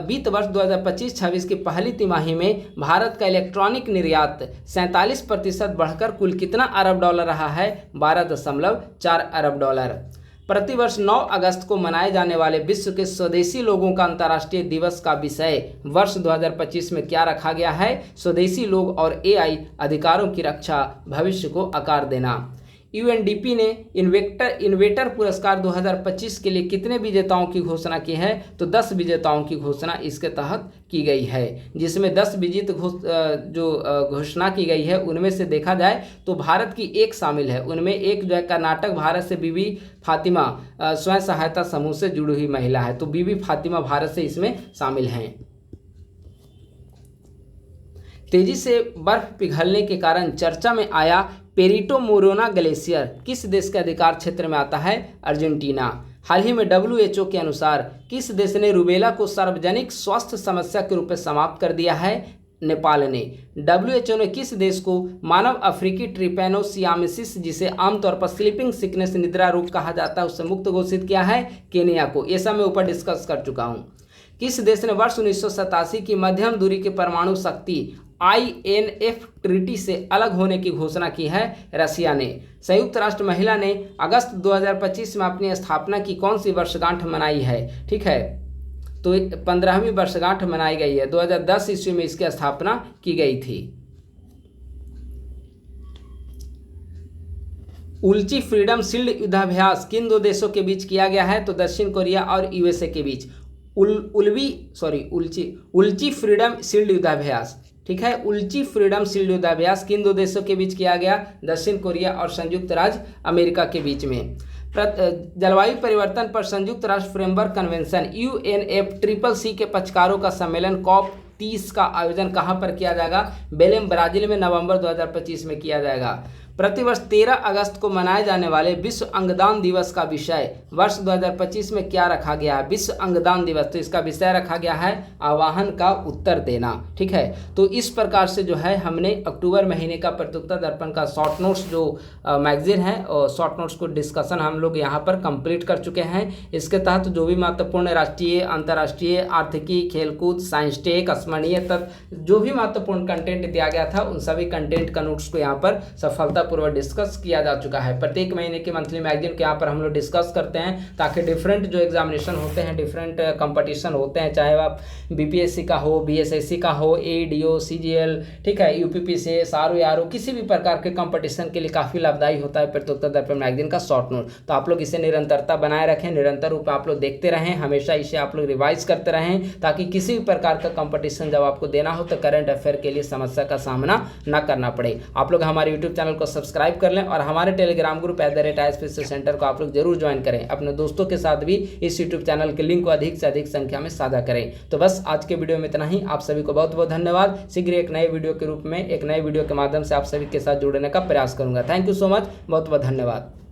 वित्त वर्ष 2025-26 की पहली तिमाही में भारत का इलेक्ट्रॉनिक निर्यात 47% बढ़कर कुल कितना अरब डॉलर रहा है? 12.4 अरब डॉलर। प्रतिवर्ष 9 अगस्त को मनाए जाने वाले विश्व के स्वदेशी लोगों का अंतर्राष्ट्रीय दिवस का विषय वर्ष 2025 में क्या रखा गया है? स्वदेशी लोग और AI अधिकारों की रक्षा, भविष्य को आकार देना। UNDP ने इन्वेटर पुरस्कार 2025 के लिए कितने विजेताओं की घोषणा की है? तो 10 विजेताओं की घोषणा इसके तहत की गई है, जिसमें 10 विजेत घोषणा की गई है। उनमें से देखा जाए तो भारत की एक शामिल है। उनमें एक जो है कर्नाटक भारत से बीबी फातिमा स्वयं सहायता समूह से जुड़ी हुई महिला है, तो बीबी फातिमा भारत से इसमें शामिल हैं। तेजी से बर्फ पिघलने के कारण चर्चा में आया पेरिटो मोरोना ग्लेशियर किस देश के अधिकार क्षेत्र में आता है? अर्जेंटीना। हाल ही में WHO के अनुसार किस देश ने रूबेला को सार्वजनिक स्वास्थ्य समस्या के रूप में समाप्त कर दिया है? नेपाल ने। WHO ने किस देश को मानव अफ्रीकी ट्रिपैनोसियामिसिस, जिसे आमतौर पर स्लीपिंग सिकनेस निद्रा रोग कहा जाता है, उससे मुक्त घोषित किया है? केनिया को। ये सब मैं ऊपर डिस्कस कर चुका हूँ। किस देश ने वर्ष 1987 की मध्यम दूरी की परमाणु शक्ति INF ट्रीटी से अलग होने की घोषणा की है? रसिया ने। संयुक्त राष्ट्र महिला ने अगस्त 2025 में अपनी स्थापना की कौन सी वर्षगांठ मनाई है? ठीक है, तो 15वीं वर्षगांठ मनाई गई है। 2010 ईस्वी में इसकी स्थापना की गई थी। उल्ची फ्रीडम शील्ड युद्धाभ्यास किन 2 देशों के बीच किया गया है? तो दक्षिण कोरिया और USA के बीच। उल्ची फ्रीडम शील्ड युद्धाभ्यास, ठीक है, उल्ची फ्रीडम शील्ड युद्धाभ्यास किन 2 देशों के बीच किया गया? दक्षिण कोरिया और संयुक्त राज्य अमेरिका के बीच में। जलवायु परिवर्तन पर संयुक्त राष्ट्र फ्रेमवर्क कन्वेंशन UNFCCC के पक्षकारों का सम्मेलन COP30 का आयोजन कहां पर किया जाएगा? बेलेम, ब्राजील में नवंबर 2025 में किया जाएगा। प्रतिवर्ष 13 अगस्त को मनाए जाने वाले विश्व अंगदान दिवस का विषय वर्ष 2025 में क्या रखा गया है? विश्व अंगदान दिवस, तो इसका विषय रखा गया है आह्वान का उत्तर देना। ठीक है, तो इस प्रकार से जो है हमने अक्टूबर महीने का प्रत्युत्तर दर्पण का शॉर्ट नोट्स जो मैगजीन है और शॉर्ट नोट्स को डिस्कशन हम लोग यहाँ पर कंप्लीट कर चुके हैं। इसके तहत जो भी महत्वपूर्ण राष्ट्रीय, अंतर्राष्ट्रीय, आर्थिकी, खेलकूद, साइंस टेक, स्मरणीय तत्व, जो भी महत्वपूर्ण कंटेंट दिया गया था उन सभी कंटेंट का नोट्स को यहाँ पर सफलतापूर्वक डिस्कस किया जा चुका है। प्रत्येक महीने के मंथली मैगजीन के यहाँ पर हम लोग डिस्कस करते हैं ताकि डिफरेंट जो एग्जामिनेशन होते हैं, डिफरेंट कंपटीशन होते हैं, चाहे आप BPSC का हो, BSSC का हो, ADO, CGL, ठीक है, UPPCS, RO, किसी भी प्रकार के कंपटीशन के लिए काफ़ी लाभदायी होता है प्रत्युत्तर दर्पण मैगजीन का शॉर्ट नोट। तो आप लोग इसे निरंतरता बनाए रखें, निरंतर रूप आप लोग देखते रहें, हमेशा इसे आप लोग रिवाइज करते रहें ताकि किसी भी प्रकार का कंपटीशन जब आपको देना हो तो करंट अफेयर के लिए समस्या का सामना न करना पड़े। आप लोग हमारे यूट्यूब चैनल को सब्सक्राइब कर लें और हमारे टेलीग्राम ग्रुप @ISPC सेंटर को आप लोग जरूर ज्वाइन करें। अपने दोस्तों के साथ भी इस यूट्यूब चैनल के लिंक को अधिक से अधिक संख्या में साझा करें। तो बस आज के वीडियो में इतना ही। आप सभी को बहुत बहुत धन्यवाद। शीघ्र एक नए वीडियो के रूप में, एक नए वीडियो के माध्यम से आप सभी के साथ जुड़ने का प्रयास करूंगा। थैंक यू सो मच, बहुत बहुत धन्यवाद।